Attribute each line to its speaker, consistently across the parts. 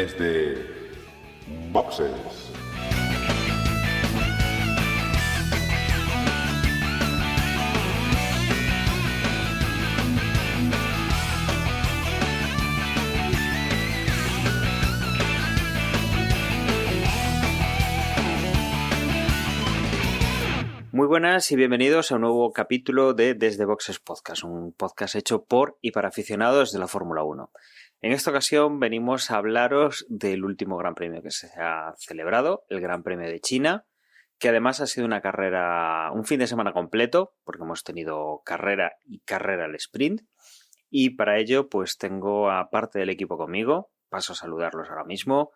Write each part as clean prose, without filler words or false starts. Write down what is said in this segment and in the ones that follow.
Speaker 1: desde Boxes.
Speaker 2: Muy buenas y bienvenidos a un nuevo capítulo de Desde Boxes Podcast, un podcast hecho por y para aficionados de la Fórmula 1. En esta ocasión venimos a hablaros del último Gran Premio que se ha celebrado, el Gran Premio de China, que además ha sido una carrera, un fin de semana completo, porque hemos tenido carrera y carrera al sprint. Y para ello, pues tengo a parte del equipo conmigo. Paso a saludarlos ahora mismo.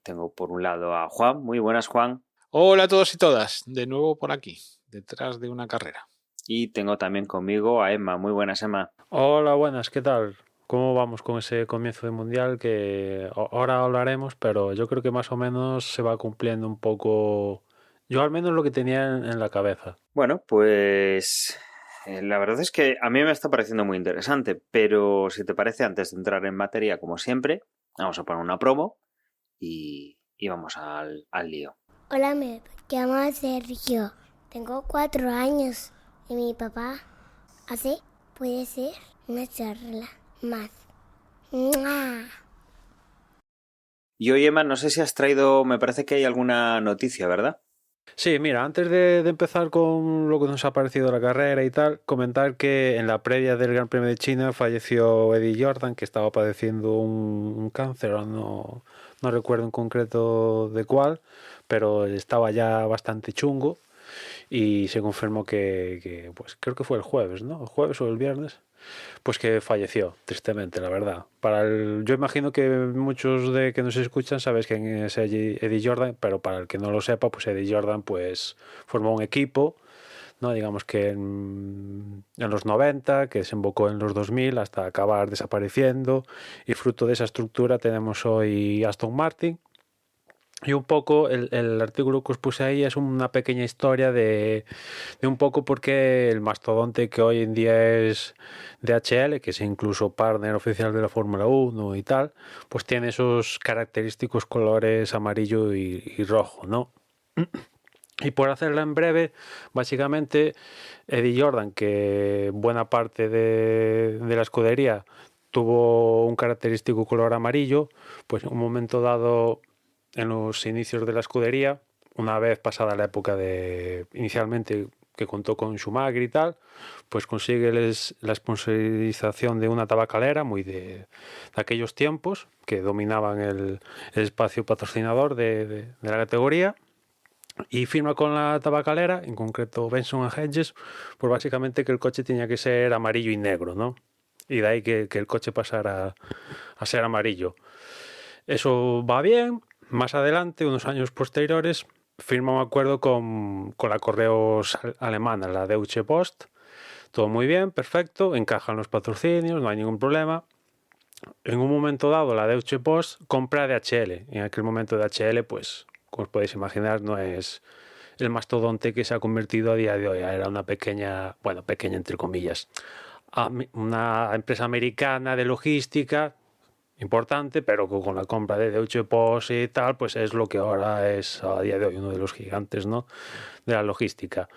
Speaker 2: Tengo por un lado a Juan. Muy buenas, Juan.
Speaker 3: Hola a todos y todas, de nuevo por aquí, detrás de una carrera.
Speaker 2: Y tengo también conmigo a Emma. Muy buenas, Emma.
Speaker 4: Hola, buenas, ¿qué tal? ¿Cómo vamos con ese comienzo de Mundial? Que ahora hablaremos, pero yo creo que más o menos se va cumpliendo un poco, yo al menos lo que tenía en la cabeza.
Speaker 2: Bueno, pues la verdad es que a mí me está pareciendo muy interesante, pero si te parece, antes de entrar en materia, como siempre, vamos a poner una promo y vamos al lío.
Speaker 5: Hola, me llamo Sergio. Tengo 4 años y mi papá puede ser una charla más. ¡Mua!
Speaker 2: Y hoy, Emma, no sé si has traído, me parece que hay alguna noticia, ¿verdad?
Speaker 4: Sí, mira, antes de empezar con lo que nos ha parecido la carrera y tal, comentar que en la previa del Gran Premio de China falleció Eddie Jordan, que estaba padeciendo un cáncer, no recuerdo en concreto de cuál, pero estaba ya bastante chungo y se confirmó que pues creo que fue el jueves, ¿no? El jueves o el viernes, pues que falleció, tristemente, la verdad. Yo imagino que muchos de que nos escuchan sabéis quién es Eddie Jordan, pero para el que no lo sepa, pues Eddie Jordan pues formó un equipo, ¿no? Digamos que en los 90, que desembocó en los 2000 hasta acabar desapareciendo, y fruto de esa estructura tenemos hoy Aston Martin. Y un poco el artículo que os puse ahí es una pequeña historia de un poco por qué el mastodonte que hoy en día es DHL, que es incluso partner oficial de la Fórmula 1 y tal, pues tiene esos característicos colores amarillo y rojo, ¿no? Y por hacerla en breve, básicamente Eddie Jordan, que buena parte de la escudería tuvo un característico color amarillo, pues en un momento dado, en los inicios de la escudería, una vez pasada la época de inicialmente que contó con Schumacher y tal, pues consigue la sponsorización de una tabacalera muy de aquellos tiempos que dominaban el espacio patrocinador de la categoría, y firma con la tabacalera, en concreto Benson Hedges, pues básicamente que el coche tenía que ser amarillo y negro, ¿no? Y de ahí que el coche pasara a ser amarillo. Eso va bien. Más adelante, unos años posteriores, firma un acuerdo con la Correos alemana, la Deutsche Post. Todo muy bien, perfecto, encajan los patrocinios, no hay ningún problema. En un momento dado, la Deutsche Post compra DHL. En aquel momento DHL, pues, como os podéis imaginar, no es el mastodonte que se ha convertido a día de hoy. Era una pequeña entre comillas, una empresa americana de logística importante, pero con la compra de Deutsche Post y tal, pues es lo que ahora es a día de hoy uno de los gigantes, ¿no?, de la logística.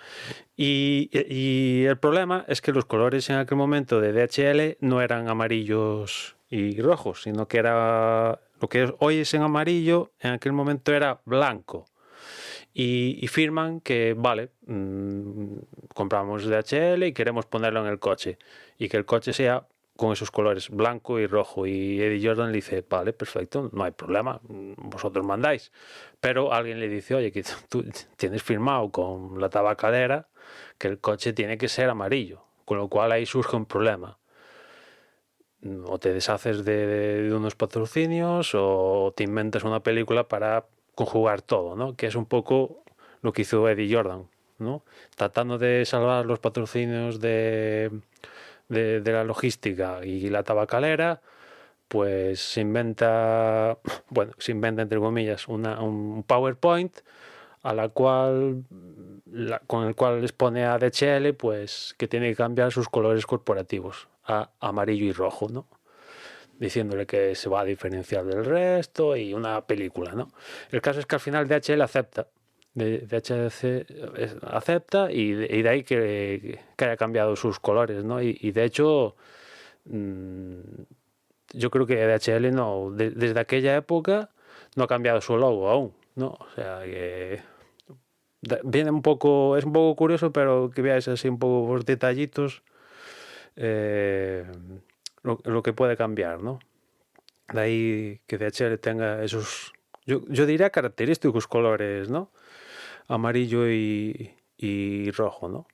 Speaker 4: Y el problema es que los colores en aquel momento de DHL no eran amarillos y rojos, sino que era lo que hoy es en amarillo, en aquel momento era blanco. Y firman que, vale, compramos DHL y queremos ponerlo en el coche, y que el coche sea con esos colores blanco y rojo. Y Eddie Jordan le dice, vale, perfecto, no hay problema, vosotros mandáis. Pero alguien le dice, oye, que tú tienes firmado con la tabacalera que el coche tiene que ser amarillo, con lo cual ahí surge un problema. O te deshaces de unos patrocinios o te inventas una película para conjugar todo, ¿no? Que es un poco lo que hizo Eddie Jordan, ¿no? Tratando de salvar los patrocinios de la logística y la tabacalera, pues se inventa entre comillas un PowerPoint con el cual les pone a DHL pues que tiene que cambiar sus colores corporativos a amarillo y rojo, ¿no? diciéndole que se va a diferenciar del resto y una película, ¿no? El caso es que al final DHL acepta. DHL acepta y de ahí que haya cambiado sus colores, ¿no? Y de hecho, yo creo que DHL no, desde aquella época no ha cambiado su logo aún, ¿no? O sea que viene es un poco curioso, pero que veáis así un poco los detallitos, lo que puede cambiar, ¿no? De ahí que DHL tenga esos, yo diría característicos colores, ¿no? Amarillo y rojo, ¿no?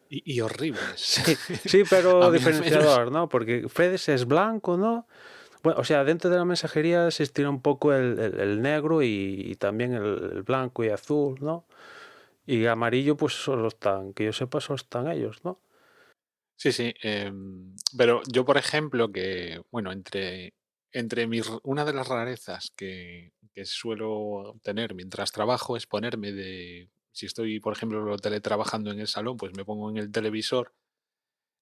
Speaker 3: Y horribles.
Speaker 4: Sí, pero
Speaker 3: A mí al
Speaker 4: diferenciador, ¿no? Porque FedEx es blanco, ¿no? Bueno, o sea, dentro de la mensajería se estira un poco el negro y también el blanco y azul, ¿no? Y amarillo, pues solo están, que yo sepa, solo están ellos, ¿no?
Speaker 3: Sí, sí. Pero yo, por ejemplo, que, bueno, una de las rarezas que suelo tener mientras trabajo es ponerme si estoy, por ejemplo, teletrabajando en el salón, pues me pongo en el televisor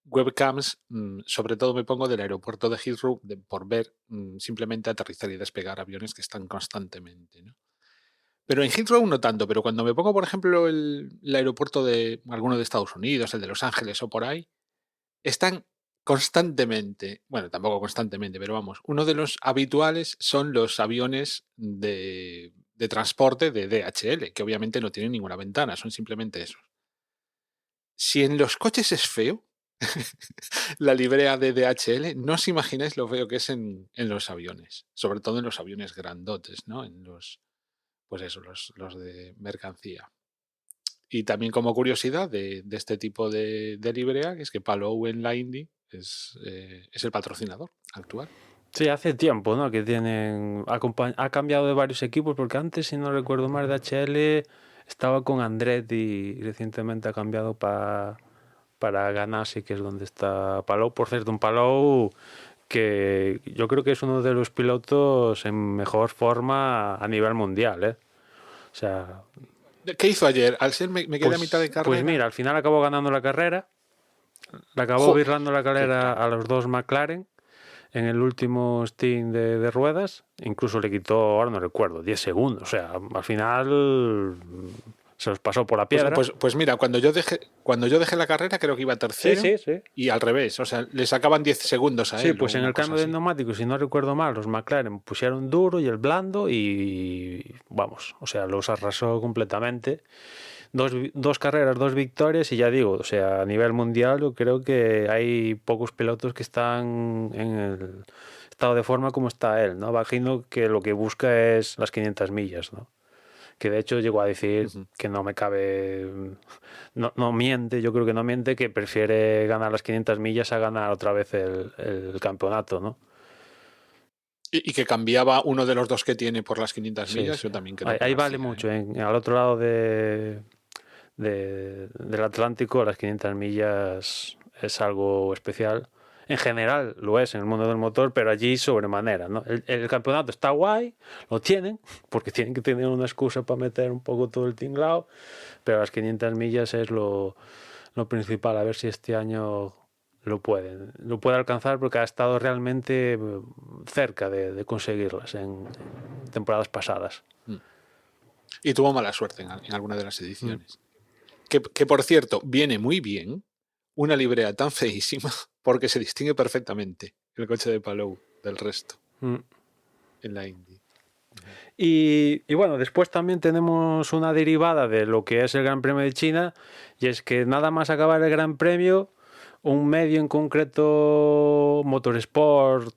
Speaker 3: webcams, sobre todo me pongo del aeropuerto de Heathrow por ver simplemente aterrizar y despegar aviones que están constantemente, ¿no? Pero en Heathrow no tanto, pero cuando me pongo, por ejemplo, el aeropuerto de alguno de Estados Unidos, el de Los Ángeles o por ahí, están constantemente, bueno, tampoco constantemente, pero vamos, uno de los habituales son los aviones de transporte de DHL, que obviamente no tienen ninguna ventana, son simplemente esos. Si en los coches es feo, la librea de DHL, no os imagináis lo feo que es en los aviones, sobre todo en los aviones grandotes, ¿no? En pues eso, los de mercancía. Y también como curiosidad de este tipo de librea, que es que Palou en la Indy es el patrocinador actual.
Speaker 4: Sí, hace tiempo, ¿no? Que ha cambiado de varios equipos, porque antes, si no recuerdo mal, DHL estaba con Andretti y recientemente ha cambiado para Ganassi, que es donde está Palou. Por cierto, un Palou que yo creo que es uno de los pilotos en mejor forma a nivel mundial, ¿eh? O sea,
Speaker 3: ¿Qué hizo ayer? Al ser me quedé a mitad de carrera.
Speaker 4: pues mira, al final acabó ganando la carrera. Le acabó
Speaker 3: Joder,
Speaker 4: birlando la carrera a los dos McLaren en el último stint de ruedas. Incluso le quitó, ahora no recuerdo, 10 segundos. O sea, al final se los pasó por la piedra.
Speaker 3: Pues mira, cuando yo dejé la carrera creo que iba tercero.
Speaker 4: Sí.
Speaker 3: Y al revés, o sea, le sacaban 10 segundos a él.
Speaker 4: Sí, pues en el cambio de neumáticos, si no recuerdo mal, los McLaren pusieron duro y el blando y vamos, o sea, los arrasó completamente. Dos carreras, 2 victorias y ya digo, o sea, a nivel mundial yo creo que hay pocos pilotos que están en el estado de forma como está él, ¿no? Imagino que lo que busca es las 500 millas, ¿no? Que de hecho llegó a decir que no me cabe, no miente, yo creo que no miente, que prefiere ganar las 500 millas a ganar otra vez el campeonato, ¿no?
Speaker 3: Y que cambiaba uno de los dos que tiene por las 500 millas,
Speaker 4: Sí.
Speaker 3: yo también creo.
Speaker 4: Ahí vale mucho, al otro lado del Atlántico las 500 millas es algo especial. En general lo es en el mundo del motor, pero allí sobremanera, ¿no? El campeonato está guay, lo tienen, porque tienen que tener una excusa para meter un poco todo el tinglao, pero las 500 millas es lo principal, a ver si este año lo puede alcanzar, porque ha estado realmente cerca de conseguirlas en temporadas pasadas.
Speaker 3: Y tuvo mala suerte en alguna de las ediciones. Que por cierto, viene muy bien una librea tan feísima porque se distingue perfectamente el coche de Palou del resto en la Indy.
Speaker 4: Y bueno, después también tenemos una derivada de lo que es el Gran Premio de China, y es que nada más acabar el Gran Premio, un medio en concreto, Motorsport,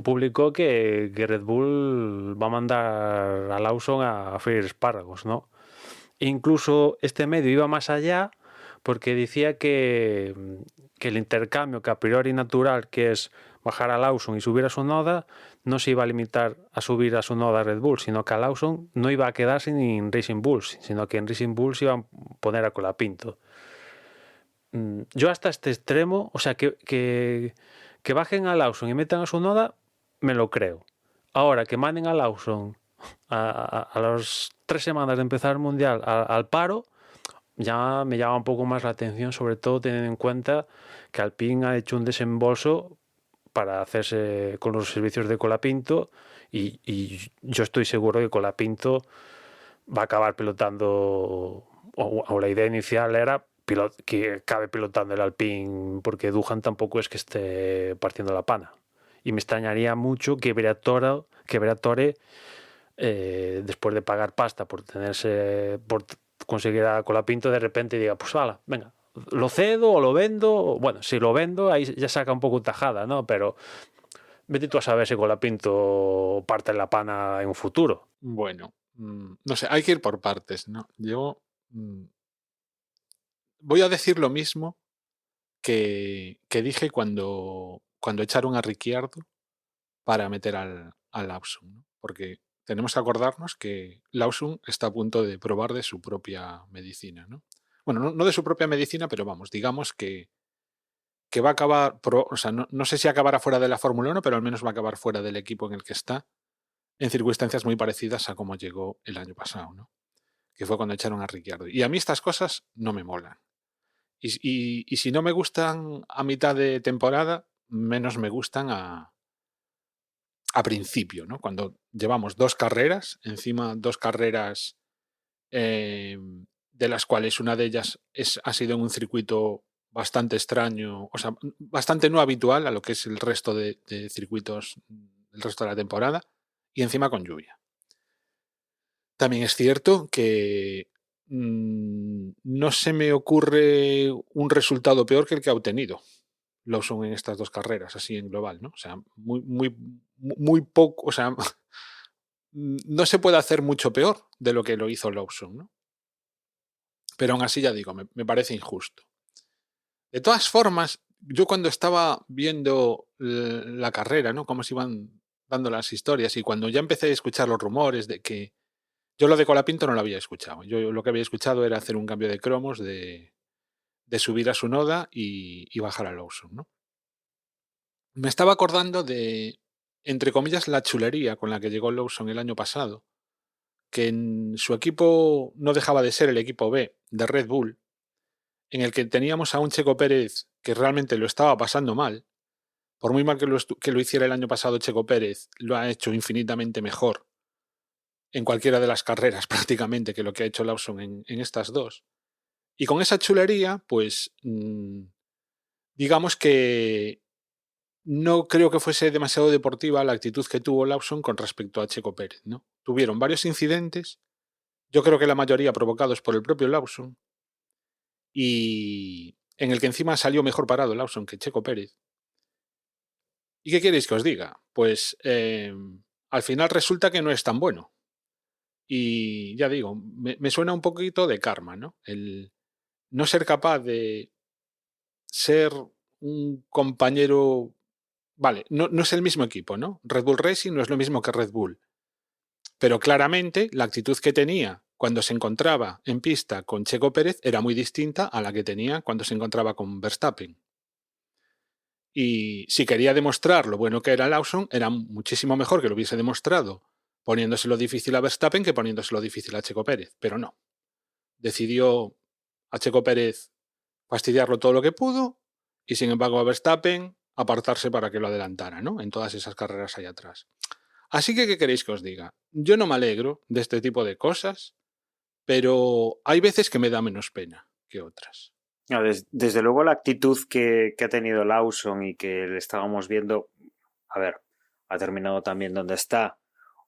Speaker 4: publicó que Red Bull va a mandar a Lawson a freír espárragos, ¿no? Incluso este medio iba más allá porque decía que el intercambio que a priori natural, que es bajar a Lawson y subir a su Noda, no se iba a limitar a subir a su Noda a Red Bull, sino que a Lawson no iba a quedarse ni en Racing Bulls, sino que en Racing Bulls se iban a poner a Colapinto. Yo hasta este extremo, o sea, que bajen a Lawson y metan a su Noda, me lo creo. Ahora, que manden a Lawson a las 3 semanas de empezar el Mundial al paro, ya me llama un poco más la atención, sobre todo teniendo en cuenta que Alpine ha hecho un desembolso para hacerse con los servicios de Colapinto y yo estoy seguro que Colapinto va a acabar pilotando, o la idea inicial era que acabe pilotando el Alpine, porque Duhan tampoco es que esté partiendo la pana. Y me extrañaría mucho que Briatore, después de pagar pasta por conseguir a Colapinto, de repente diga, pues hala, venga, lo cedo o lo vendo. Bueno, si lo vendo, ahí ya saca un poco tajada, ¿no? Pero vete tú a saber si Colapinto parte la pana en un futuro.
Speaker 3: Bueno, no sé, hay que ir por partes, ¿no? Yo voy a decir lo mismo que dije cuando echaron a Ricciardo para meter al Lawson, ¿no? Porque tenemos que acordarnos que Lawson está a punto de probar de su propia medicina, ¿no? Bueno, no de su propia medicina, pero vamos, digamos que va a acabar, o sea, no sé si acabará fuera de la Fórmula 1, pero al menos va a acabar fuera del equipo en el que está, en circunstancias muy parecidas a como llegó el año pasado, ¿no? Que fue cuando echaron a Ricciardo. Y a mí estas cosas no me molan. Y si no me gustan a mitad de temporada, menos me gustan a principio, ¿no? Cuando llevamos 2 carreras, encima 2 carreras de las cuales una de ellas ha sido en un circuito bastante extraño, o sea, bastante no habitual a lo que es el resto de circuitos del resto de la temporada, y encima con lluvia. También es cierto que no se me ocurre un resultado peor que el que ha obtenido Lawson en estas 2 carreras, así en global, ¿no? O sea, muy poco, o sea, no se puede hacer mucho peor de lo que lo hizo Lawson, ¿no? Pero aún así, ya digo, me parece injusto. De todas formas, yo cuando estaba viendo la carrera, ¿no? Cómo se iban dando las historias, y cuando ya empecé a escuchar los rumores de que... Yo lo de Colapinto no lo había escuchado. Yo lo que había escuchado era hacer un cambio de cromos, de subir a Tsunoda y bajar a Lawson, ¿no? Me estaba acordando de, entre comillas, la chulería con la que llegó Lawson el año pasado, que en su equipo no dejaba de ser el equipo B de Red Bull, en el que teníamos a un Checo Pérez que realmente lo estaba pasando mal. Por muy mal que lo hiciera el año pasado Checo Pérez, lo ha hecho infinitamente mejor en cualquiera de las carreras prácticamente que lo que ha hecho Lawson en estas 2. Y con esa chulería, pues digamos que no creo que fuese demasiado deportiva la actitud que tuvo Lawson con respecto a Checo Pérez, ¿no? Tuvieron varios incidentes, yo creo que la mayoría provocados por el propio Lawson, y en el que encima salió mejor parado Lawson que Checo Pérez. ¿Y qué queréis que os diga? Pues al final resulta que no es tan bueno. Y ya digo, me suena un poquito de karma, ¿no? El no ser capaz de ser un compañero... Vale, no es el mismo equipo, ¿no? Red Bull Racing no es lo mismo que Red Bull. Pero claramente la actitud que tenía cuando se encontraba en pista con Checo Pérez era muy distinta a la que tenía cuando se encontraba con Verstappen. Y si quería demostrar lo bueno que era Lawson, era muchísimo mejor que lo hubiese demostrado poniéndoselo difícil a Verstappen que poniéndoselo difícil a Checo Pérez. Pero no. Decidió a Checo Pérez fastidiarlo todo lo que pudo y sin embargo a Verstappen apartarse para que lo adelantara, ¿no? En todas esas carreras allá atrás. Así que, ¿qué queréis que os diga? Yo no me alegro de este tipo de cosas, pero hay veces que me da menos pena que otras.
Speaker 2: Desde luego la actitud que ha tenido Lawson y que le estábamos viendo, a ver, ha terminado también donde está,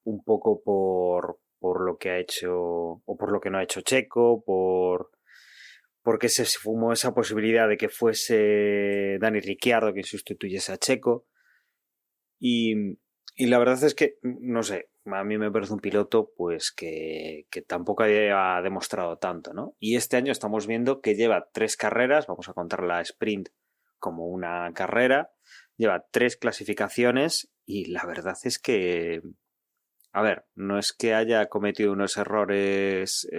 Speaker 2: un poco por lo que ha hecho o por lo que no ha hecho Checo, porque se fumó esa posibilidad de que fuese Dani Ricciardo quien sustituyese a Checo. Y la verdad es que, no sé, a mí me parece un piloto pues que tampoco ha demostrado tanto, ¿no? Y este año estamos viendo que lleva 3 carreras, vamos a contar la sprint como una carrera, lleva 3 clasificaciones y la verdad es que, a ver, no es que haya cometido unos errores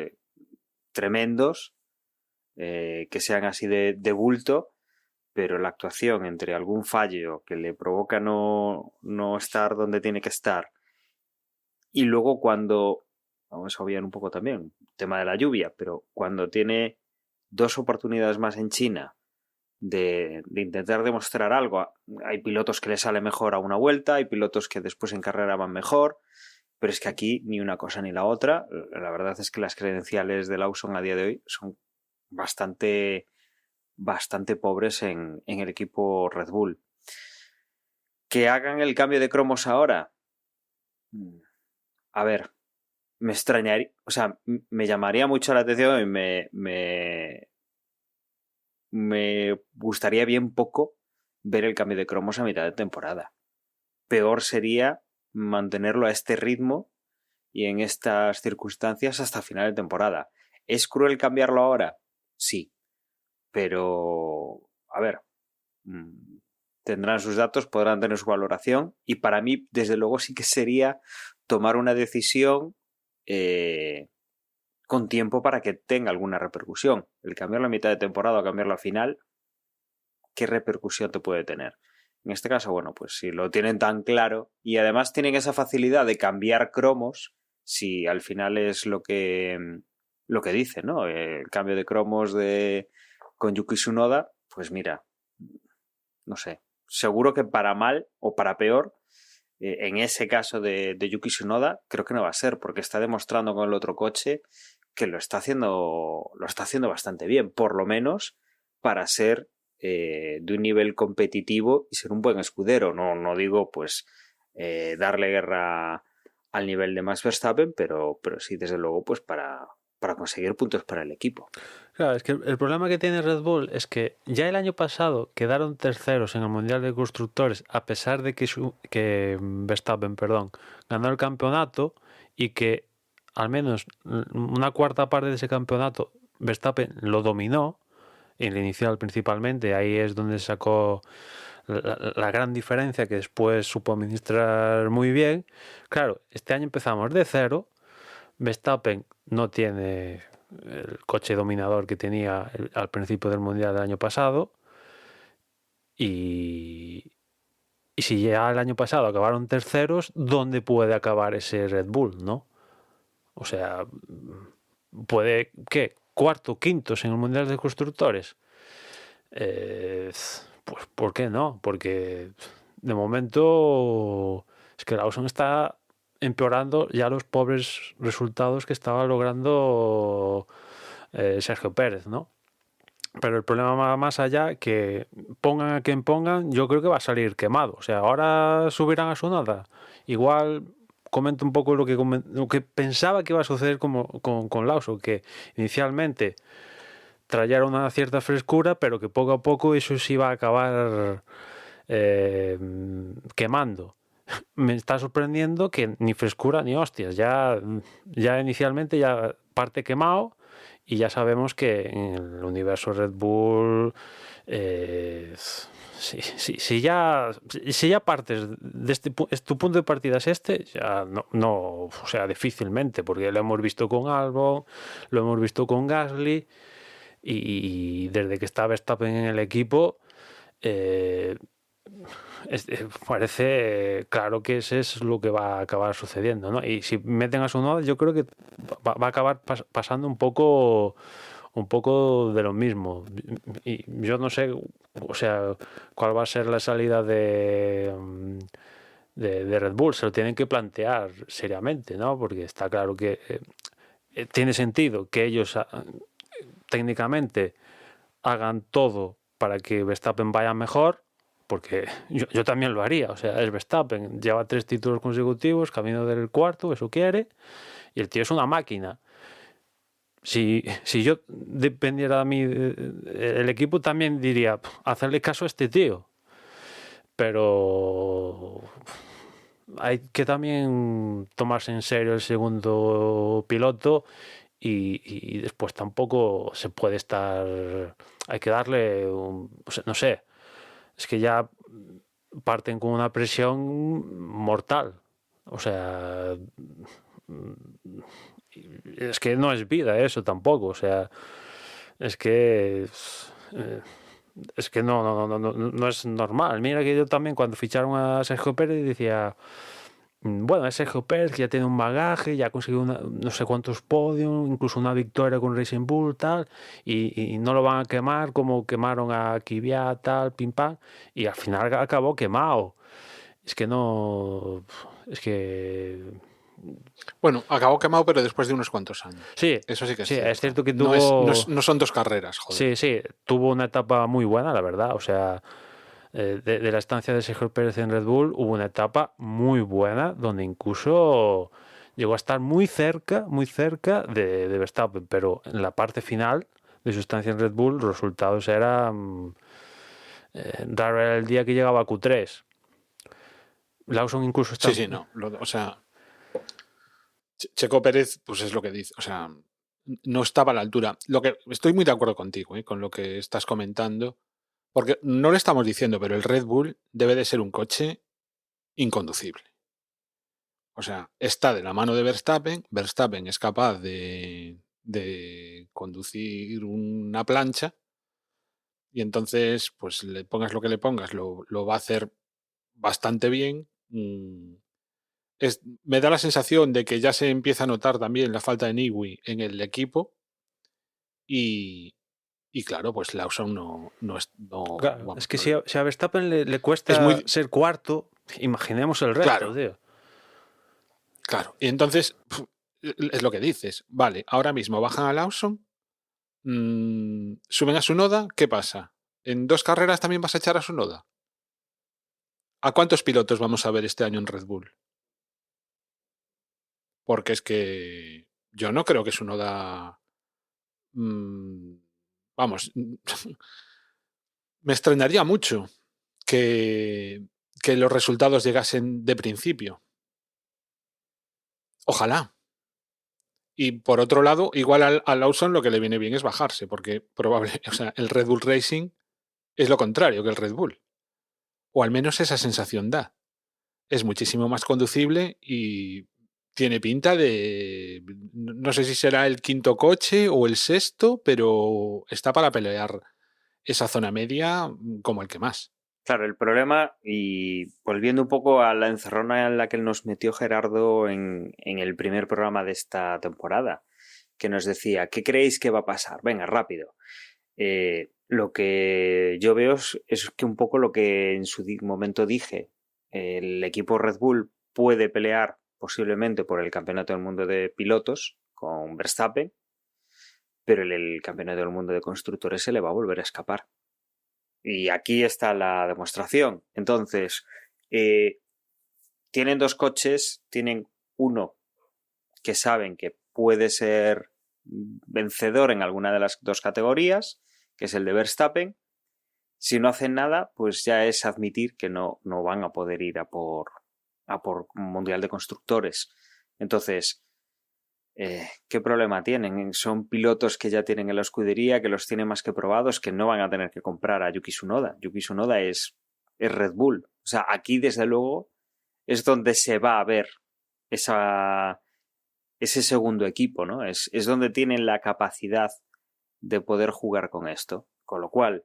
Speaker 2: tremendos, que sean así de bulto, pero la actuación entre algún fallo que le provoca no estar donde tiene que estar y luego cuando, vamos a obviar un poco también el tema de la lluvia, pero cuando tiene 2 oportunidades más en China de intentar demostrar algo. Hay pilotos que les sale mejor a una vuelta, hay pilotos que después en carrera van mejor, pero es que aquí ni una cosa ni la otra. La verdad es que las credenciales de Lawson a día de hoy son bastante pobres en el equipo Red Bull. ¿Que hagan el cambio de cromos ahora? A ver, me extrañaría, o sea, me llamaría mucho la atención y me gustaría bien poco ver el cambio de cromos a mitad de temporada. Peor sería mantenerlo a este ritmo y en estas circunstancias hasta final de temporada. ¿Es cruel cambiarlo ahora? Sí. Pero, a ver, tendrán sus datos, podrán tener su valoración y para mí, desde luego, sí que sería tomar una decisión con tiempo para que tenga alguna repercusión. El cambiarlo a mitad de temporada o cambiarlo a final, ¿qué repercusión te puede tener? En este caso, bueno, pues si lo tienen tan claro y además tienen esa facilidad de cambiar cromos, si al final es lo que dice, ¿no? El cambio de cromos con Yuki Tsunoda, pues mira, no sé, seguro que para mal o para peor, en ese caso de Yuki Tsunoda, creo que no va a ser, porque está demostrando con el otro coche que lo está haciendo bastante bien, por lo menos para ser de un nivel competitivo y ser un buen escudero. No digo pues darle guerra al nivel de Max Verstappen, pero sí desde luego pues para conseguir puntos para el equipo.
Speaker 4: Claro, es que el problema que tiene Red Bull es que ya el año pasado quedaron terceros en el Mundial de Constructores a pesar de que Verstappen, ganó el campeonato y que al menos una cuarta parte de ese campeonato Verstappen lo dominó, en el inicial principalmente, ahí es donde sacó la gran diferencia que después supo administrar muy bien. Claro, este año empezamos de cero, Verstappen no tiene el coche dominador que tenía al principio del Mundial del año pasado y si ya el año pasado acabaron terceros, ¿dónde puede acabar ese Red Bull, no? O sea, puede, ¿qué? Cuarto, quintos en el Mundial de Constructores. Pues, ¿por qué no? Porque de momento es que Lawson está empeorando ya los pobres resultados que estaba logrando Sergio Pérez, ¿no? Pero el problema va más allá, que pongan a quien pongan, yo creo que va a salir quemado. O sea, ahora subirán a Tsunoda. Igual comento un poco lo que pensaba que iba a suceder con Lawson, que inicialmente traía una cierta frescura, pero que poco a poco eso se iba a acabar quemando. Me está sorprendiendo que ni frescura ni hostias. Ya inicialmente ya parte quemado y ya sabemos que en el universo Red Bull si ya partes de tu punto de partida es ya no, o sea, difícilmente, porque lo hemos visto con Albon, lo hemos visto con Gasly y desde que está Verstappen en el equipo parece claro que ese es lo que va a acabar sucediendo, ¿no? Y si meten a Tsunoda, yo creo que va a acabar pasando un poco de lo mismo. Y yo no sé, o sea, cuál va a ser la salida de Red Bull. Se lo tienen que plantear seriamente, ¿no? Porque está claro que tiene sentido que ellos técnicamente hagan todo para que Verstappen vaya mejor, porque yo también lo haría. O sea, es Verstappen, lleva 3 títulos consecutivos, camino del cuarto, eso quiere, y el tío es una máquina. Si yo dependiera de mí, el equipo también diría, hacerle caso a este tío. Pero hay que también tomarse en serio el segundo piloto y después tampoco se puede estar... Hay que darle, no sé, es que ya parten con una presión mortal. O sea... Es que no es vida eso tampoco, o sea, es que no es normal. Mira que yo también cuando ficharon a Sergio Pérez decía, bueno, es Sergio Pérez, que ya tiene un bagaje, ya ha conseguido no sé cuántos podios, incluso una victoria con Racing Bull, tal, y no lo van a quemar como quemaron a Kvyat, tal, pim pam, y al final acabó quemado. Es que no... Es que...
Speaker 3: Bueno, acabó quemado, pero después de unos cuantos años.
Speaker 4: Sí,
Speaker 3: Eso sí que es
Speaker 4: sí,
Speaker 3: cierto.
Speaker 4: es cierto que
Speaker 3: No,
Speaker 4: tuvo...
Speaker 3: no son 2 carreras, joder.
Speaker 4: Sí, tuvo una etapa muy buena, la verdad. O sea, de la estancia de Sergio Pérez en Red Bull hubo una etapa muy buena donde incluso llegó a estar muy cerca de Verstappen, pero en la parte final de su estancia en Red Bull los resultados eran... raro era el día que llegaba a Q3. Lawson incluso está...
Speaker 3: Sí, no. O sea, Checo Pérez, pues es lo que dice. O sea, no estaba a la altura. Estoy muy de acuerdo contigo, con lo que estás comentando. Porque no le estamos diciendo, pero el Red Bull debe de ser un coche inconducible. O sea, está de la mano de Verstappen. Verstappen es capaz de conducir una plancha. Y entonces, pues le pongas lo que le pongas, lo va a hacer bastante bien. Me da la sensación de que ya se empieza a notar también la falta de Newey en el equipo. Y claro, pues Lawson no es.
Speaker 4: Claro,
Speaker 3: Vamos,
Speaker 4: es que si a Verstappen le cuesta
Speaker 3: es muy
Speaker 4: ser cuarto, imaginemos el resto,
Speaker 3: claro.
Speaker 4: tío.
Speaker 3: Claro. Y entonces, es lo que dices. Vale, ahora mismo bajan a Lawson, suben a Tsunoda, ¿qué pasa? ¿En 2 carreras también vas a echar a Tsunoda? ¿A cuántos pilotos vamos a ver este año en Red Bull? Porque es que yo no creo que Tsunoda... vamos, me extrañaría mucho que los resultados llegasen de principio. Ojalá. Y por otro lado, igual a Lawson lo que le viene bien es bajarse, porque o sea, el Red Bull Racing es lo contrario que el Red Bull. O al menos esa sensación da. Es muchísimo más conducible y tiene pinta de... No sé si será el 5º coche o el 6º, pero está para pelear esa zona media como el que más.
Speaker 2: Claro, el problema, y volviendo un poco a la encerrona en la que nos metió Gerardo en el primer programa de esta temporada, que nos decía, ¿qué creéis que va a pasar? Venga, rápido. Lo que yo veo es que un poco lo que en su momento dije, el equipo Red Bull puede pelear posiblemente por el campeonato del mundo de pilotos con Verstappen, pero el campeonato del mundo de constructores se le va a volver a escapar. Y aquí está la demostración. Entonces, tienen 2 coches, tienen uno que saben que puede ser vencedor en alguna de las 2 categorías, que es el de Verstappen. Si no hacen nada, pues ya es admitir que no van a poder ir a por un Mundial de Constructores. Entonces, ¿qué problema tienen? Son pilotos que ya tienen en la escudería, que los tienen más que probados, que no van a tener que comprar a Yuki Tsunoda. Yuki Tsunoda es Red Bull. O sea, aquí desde luego es donde se va a ver ese segundo equipo, ¿no? Es donde tienen la capacidad de poder jugar con esto. Con lo cual,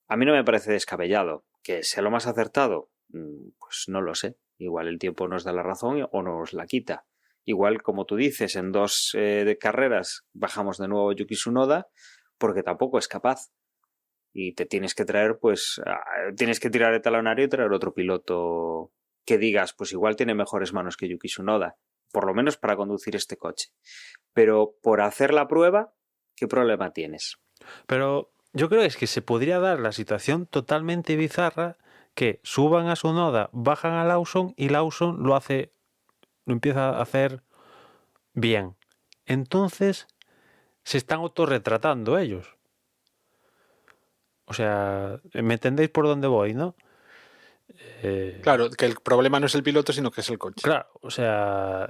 Speaker 2: a mí no me parece descabellado. ¿Que sea lo más acertado? Pues no lo sé. Igual el tiempo nos da la razón o nos la quita. Igual, como tú dices, en 2 carreras bajamos de nuevo a Yuki Tsunoda porque tampoco es capaz. Y te tienes que traer, pues, tienes que tirar el talonario y traer otro piloto que digas, pues igual tiene mejores manos que Yuki Tsunoda, por lo menos para conducir este coche. Pero por hacer la prueba, ¿qué problema tienes?
Speaker 4: Pero yo creo que se podría dar la situación totalmente bizarra que suban a Tsunoda, bajan a Lawson y Lawson lo empieza a hacer bien. Entonces se están autorretratando ellos. O sea, ¿me entendéis por dónde voy, no?
Speaker 3: Claro, que el problema no es el piloto, sino que es el coche.
Speaker 4: Claro, o sea,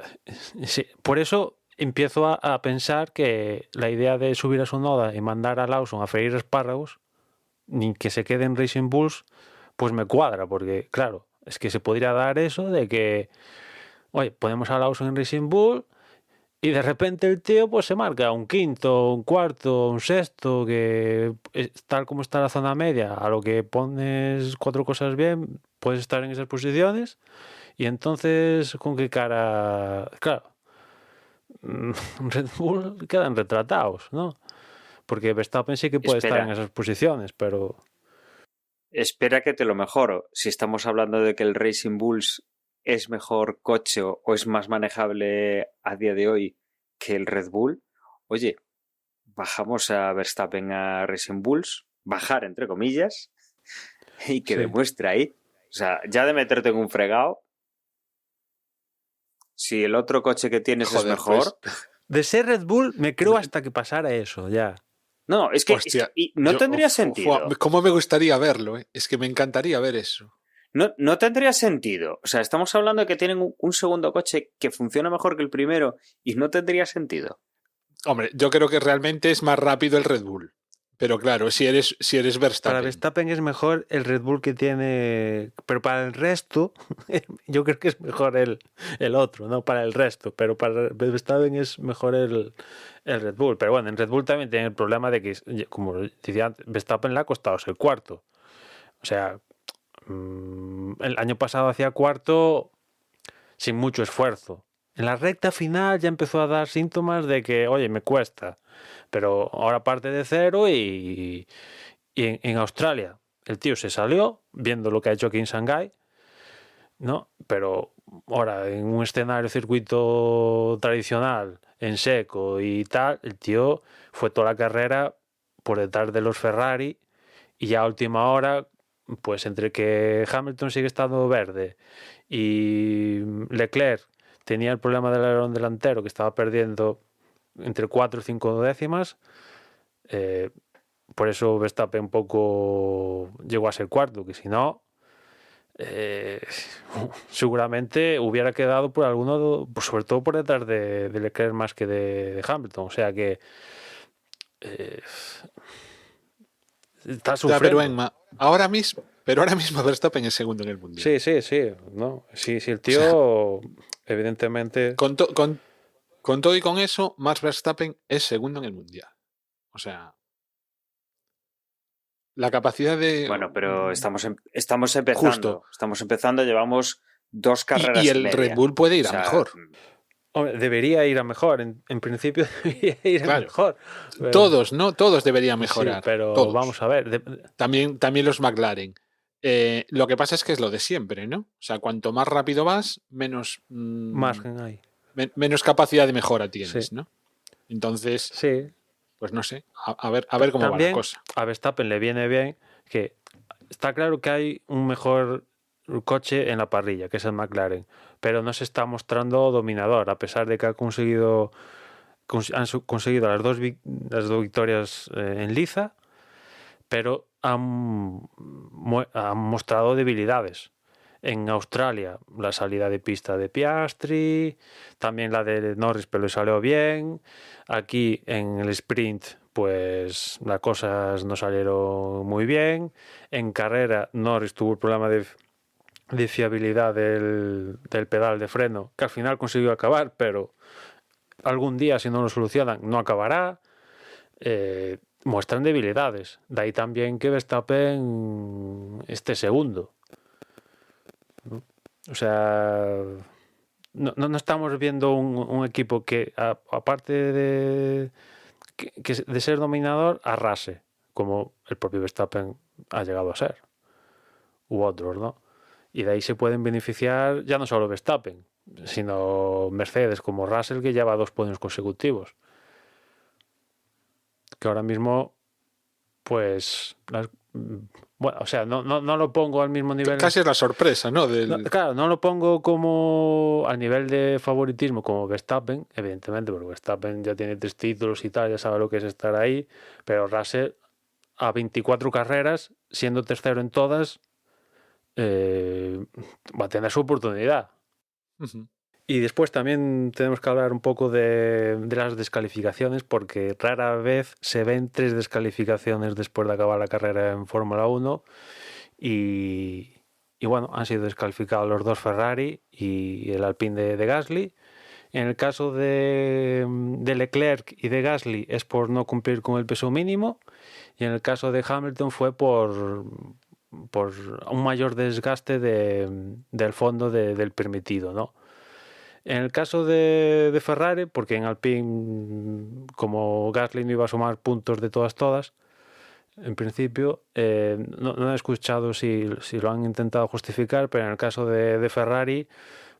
Speaker 4: sí, por eso empiezo a pensar que la idea de subir a Tsunoda y mandar a Lawson a freír espárragos, ni que se quede en Racing Bulls, pues me cuadra, porque claro, es que se podría dar eso de que, oye, ponemos a Lawson en Racing Bull y de repente el tío pues se marca un 5º, un 4º, un 6º, que tal como está la zona media, a lo que pones 4 cosas bien, puedes estar en esas posiciones Y entonces, ¿con qué cara? Claro, Red Bull quedan retratados, ¿no? Porque Verstappen sí que puede estar en esas posiciones, pero...
Speaker 2: Espera que te lo mejoro. Si estamos hablando de que el Racing Bulls es mejor coche o es más manejable a día de hoy que el Red Bull, oye, bajamos a Verstappen a Racing Bulls, bajar entre comillas, y que
Speaker 4: Sí.
Speaker 2: demuestre ahí. O sea, ya de meterte en un fregado, si el otro coche que tienes es
Speaker 3: Joder,
Speaker 2: mejor...
Speaker 3: pues,
Speaker 4: De ser Red Bull me creo hasta que pasara eso, ya.
Speaker 2: No, es que,
Speaker 3: hostia,
Speaker 2: y no
Speaker 3: yo-
Speaker 2: tendría
Speaker 3: uf,
Speaker 2: sentido.
Speaker 3: ¿Cómo me gustaría verlo? Es que me encantaría ver eso.
Speaker 2: No tendría sentido. O sea, estamos hablando de que tienen un segundo coche que funciona mejor que el primero y no tendría sentido.
Speaker 3: Hombre, yo creo que realmente es más rápido el Red Bull. Pero claro, si eres
Speaker 4: Para
Speaker 3: Verstappen.
Speaker 4: Verstappen es mejor el Red Bull que tiene, pero para el resto, yo creo que es mejor el otro, ¿no? Para el resto, pero para Verstappen es mejor el Red Bull. Pero bueno, en Red Bull también tiene el problema de que, como decía antes, Verstappen le ha costado ser cuarto. O sea, el año pasado hacía cuarto sin mucho esfuerzo. En la recta final ya empezó a dar síntomas de que, oye, me cuesta. Pero ahora parte de cero y en Australia el tío se salió viendo lo que ha hecho aquí en Shanghái, ¿no? Pero ahora en un escenario circuito tradicional, en seco y tal, el tío fue toda la carrera por detrás de los Ferrari y ya a última hora, pues entre que Hamilton sigue estando verde y Leclerc tenía el problema del alerón delantero que estaba perdiendo entre 4 y 5 décimas, por eso Verstappen un poco llegó a ser cuarto, que si no, seguramente hubiera quedado por alguno, sobre todo por detrás de Leclerc más que de Hamilton. O sea que está
Speaker 3: Ya,
Speaker 4: sufriendo.
Speaker 3: pero Emma, ahora mismo Verstappen es segundo en el mundial.
Speaker 4: Sí, ¿no? Sí, el tío, evidentemente.
Speaker 3: Con todo y con eso, Max Verstappen es segundo en el mundial. O sea, la capacidad de.
Speaker 2: Bueno, pero estamos empezando.
Speaker 3: Justo.
Speaker 2: Estamos empezando, llevamos 2 carreras
Speaker 3: Y el
Speaker 2: media.
Speaker 3: Red Bull puede ir
Speaker 2: O
Speaker 3: a
Speaker 2: sea,
Speaker 3: mejor.
Speaker 4: Hombre, debería ir a mejor. En principio debería ir a
Speaker 3: Claro.
Speaker 4: mejor. Pero-
Speaker 3: Todos, ¿no? Todos deberían mejorar.
Speaker 4: Sí, pero
Speaker 3: todos.
Speaker 4: vamos a ver.
Speaker 3: También los McLaren. Lo que pasa es que es lo de siempre, ¿no? O sea, cuanto más rápido vas, menos,
Speaker 4: Margen hay.
Speaker 3: menos capacidad de mejora tienes,
Speaker 4: Sí.
Speaker 3: ¿no? Entonces,
Speaker 4: Sí.
Speaker 3: pues no sé, a ver cómo va
Speaker 4: También
Speaker 3: la cosa.
Speaker 4: a Verstappen le viene bien que está claro que hay un mejor coche en la parrilla, que es el McLaren, pero no se está mostrando dominador, a pesar de que han conseguido las dos victorias en liza, pero han mostrado debilidades. En Australia, la salida de pista de Piastri, también la de Norris, pero le salió bien. Aquí en el sprint, pues las cosas no salieron muy bien. En carrera, Norris tuvo el problema de fiabilidad del pedal de freno, que al final consiguió acabar, pero algún día, si no lo solucionan, no acabará. Muestran debilidades. De ahí también que Verstappen esté segundo. O sea, no estamos viendo un equipo que, aparte de ser dominador, arrase, como el propio Verstappen ha llegado a ser, u otros, ¿no? Y de ahí se pueden beneficiar ya no solo Verstappen, sino Mercedes como Russell, que lleva 2 podios consecutivos. Que ahora mismo, pues, bueno, o sea, no lo pongo al mismo nivel.
Speaker 3: Casi es la sorpresa, ¿no?
Speaker 4: Claro, no lo pongo como a nivel de favoritismo como Verstappen, evidentemente, porque Verstappen ya tiene 3 títulos y tal, ya sabe lo que es estar ahí, pero Russell a 24 carreras, siendo tercero en todas, va a tener su oportunidad.
Speaker 3: Uh-huh.
Speaker 4: Y después también tenemos que hablar un poco de las descalificaciones, porque rara vez se ven 3 descalificaciones después de acabar la carrera en Fórmula 1 y bueno, han sido descalificados los 2 Ferrari y el Alpine de Gasly. En el caso de Leclerc y de Gasly es por no cumplir con el peso mínimo, y en el caso de Hamilton fue por por un mayor desgaste del fondo del permitido, ¿no? En el caso de Ferrari, porque en Alpine, como Gasly no iba a sumar puntos de todas, en principio, no he escuchado si lo han intentado justificar, pero en el caso de Ferrari,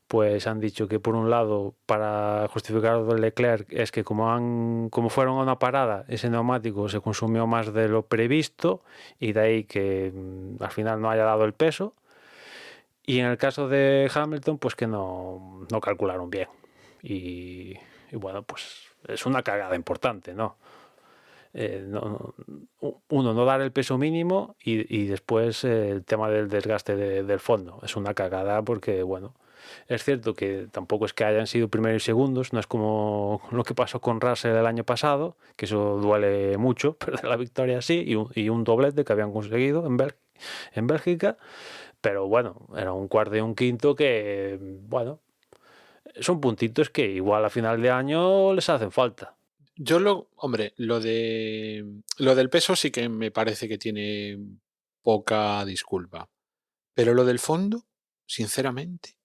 Speaker 4: pues han dicho que por un lado, para justificar lo de Leclerc, es que como fueron a una parada, ese neumático se consumió más de lo previsto y de ahí que al final no haya dado el peso. Y en el caso de Hamilton, pues que no calcularon bien. Y bueno, pues es una cagada importante, ¿no? Uno, no dar el peso mínimo y después el tema del desgaste del fondo. Es una cagada porque, bueno, es cierto que tampoco es que hayan sido primeros y segundos, no es como lo que pasó con Russell el año pasado, que eso duele mucho, perder la victoria así, y un doblete que habían conseguido en Bélgica, pero bueno, era un cuarto y un quinto que, bueno, son puntitos que igual a final de año les hacen falta.
Speaker 3: Hombre, lo del peso sí que me parece que tiene poca disculpa. Pero lo del fondo, sinceramente,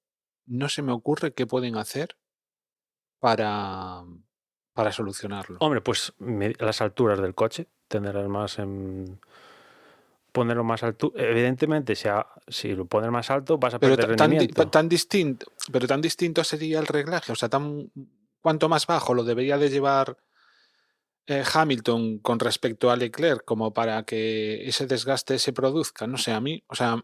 Speaker 3: no se me ocurre qué pueden hacer para solucionarlo.
Speaker 4: Hombre, pues las alturas del coche, ponerlo más alto. Evidentemente, si lo pones más alto, vas a
Speaker 3: Pero
Speaker 4: perder rendimiento.
Speaker 3: tan distinto sería el reglaje. O sea, cuanto más bajo lo debería de llevar Hamilton con respecto a Leclerc como para que ese desgaste se produzca. No sé, a mí, o sea,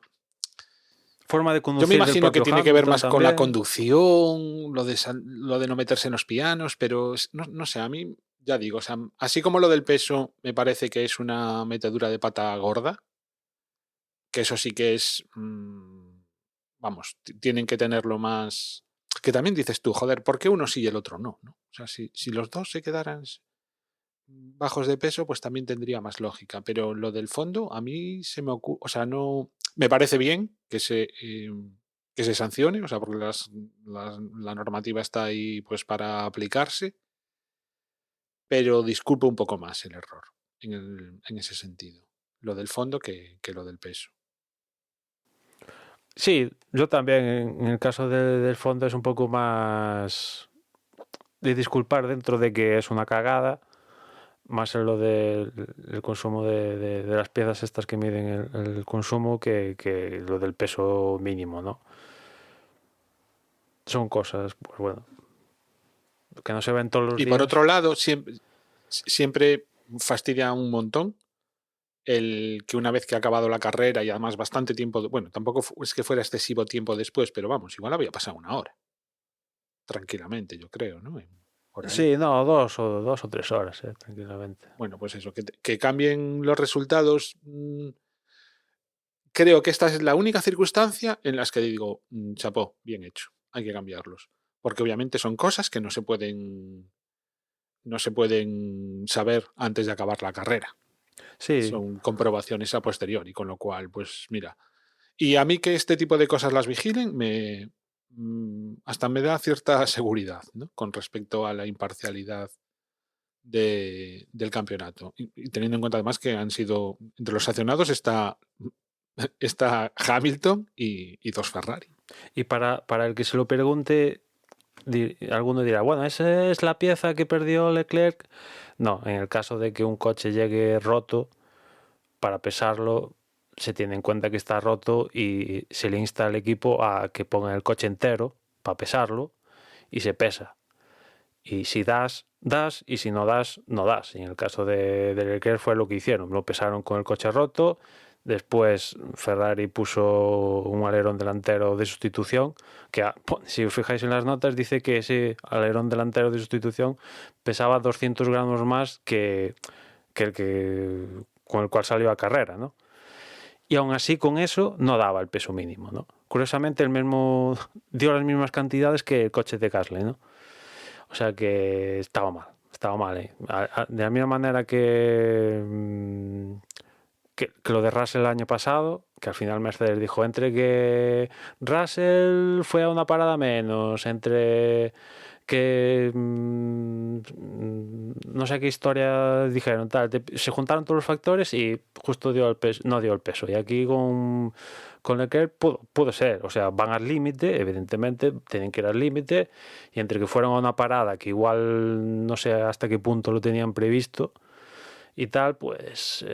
Speaker 4: Forma de conducir
Speaker 3: yo me imagino que tiene que ver más con la
Speaker 4: también.
Speaker 3: conducción, lo de no meterse en los pianos, pero no sé, a mí, ya digo, o sea, así como lo del peso me parece que es una metedura de pata gorda, que eso sí que es, vamos, tienen que tenerlo más... Que también dices tú, joder, ¿por qué uno sí y el otro no? ¿No? O sea, si los dos se quedaran bajos de peso, pues también tendría más lógica. Pero lo del fondo, a mí se me ocurre, o sea, no... Me parece bien que se sancione, o sea, porque la normativa está ahí pues para aplicarse, pero disculpo un poco más el error en ese sentido. Lo del fondo que lo del peso.
Speaker 4: Sí, yo también, en el caso del fondo, es un poco más de disculpar dentro de que es una cagada, más en lo del consumo de las piezas estas que miden el consumo que lo del peso mínimo, ¿no? Son cosas, pues bueno, que no se ven todos los
Speaker 3: Y
Speaker 4: días.
Speaker 3: por otro lado, siempre fastidia un montón el que una vez que ha acabado la carrera y además bastante tiempo, bueno, tampoco es que fuera excesivo tiempo después, pero vamos, igual había pasado una hora. Tranquilamente, yo creo, ¿no? Por ahí.
Speaker 4: Sí, no, 2 o 3 horas, tranquilamente.
Speaker 3: Bueno, pues eso, que cambien los resultados. Creo que esta es la única circunstancia en las que digo, chapó, bien hecho, hay que cambiarlos. Porque obviamente son cosas que no se pueden saber antes de acabar la carrera.
Speaker 4: Sí.
Speaker 3: Son comprobaciones a posteriori, con lo cual, pues mira. Y a mí que este tipo de cosas las vigilen, hasta me da cierta seguridad, ¿no? Con respecto a la imparcialidad del campeonato. Y teniendo en cuenta además que han sido, entre los sancionados está Hamilton y 2 Ferrari.
Speaker 4: Y para el que se lo pregunte, alguno dirá, bueno, ¿esa es la pieza que perdió Leclerc? No, en el caso de que un coche llegue roto, para pesarlo se tiene en cuenta que está roto y se le insta al equipo a que ponga el coche entero para pesarlo y se pesa. Y si das, y si no das, no das. Y en el caso de Leclerc fue lo que hicieron. Lo pesaron con el coche roto. Después Ferrari puso un alerón delantero de sustitución, que si os fijáis en las notas dice que ese alerón delantero de sustitución pesaba 200 gramos más que el que con el cual salió a carrera, ¿no? Y aún así con eso no daba el peso mínimo, ¿no? Curiosamente el mismo dio las mismas cantidades que el coche de Gasly, ¿no? O sea que estaba mal, ¿eh? De la misma manera que lo de Russell el año pasado, que al final Mercedes dijo, entre que Russell fue a una parada menos, entre que no sé qué historia dijeron, tal. Se juntaron todos los factores y justo no dio el peso. Y aquí con Leclerc pudo ser. O sea, van al límite, evidentemente, tienen que ir al límite. Y entre que fueron a una parada que igual no sé hasta qué punto lo tenían previsto y tal, pues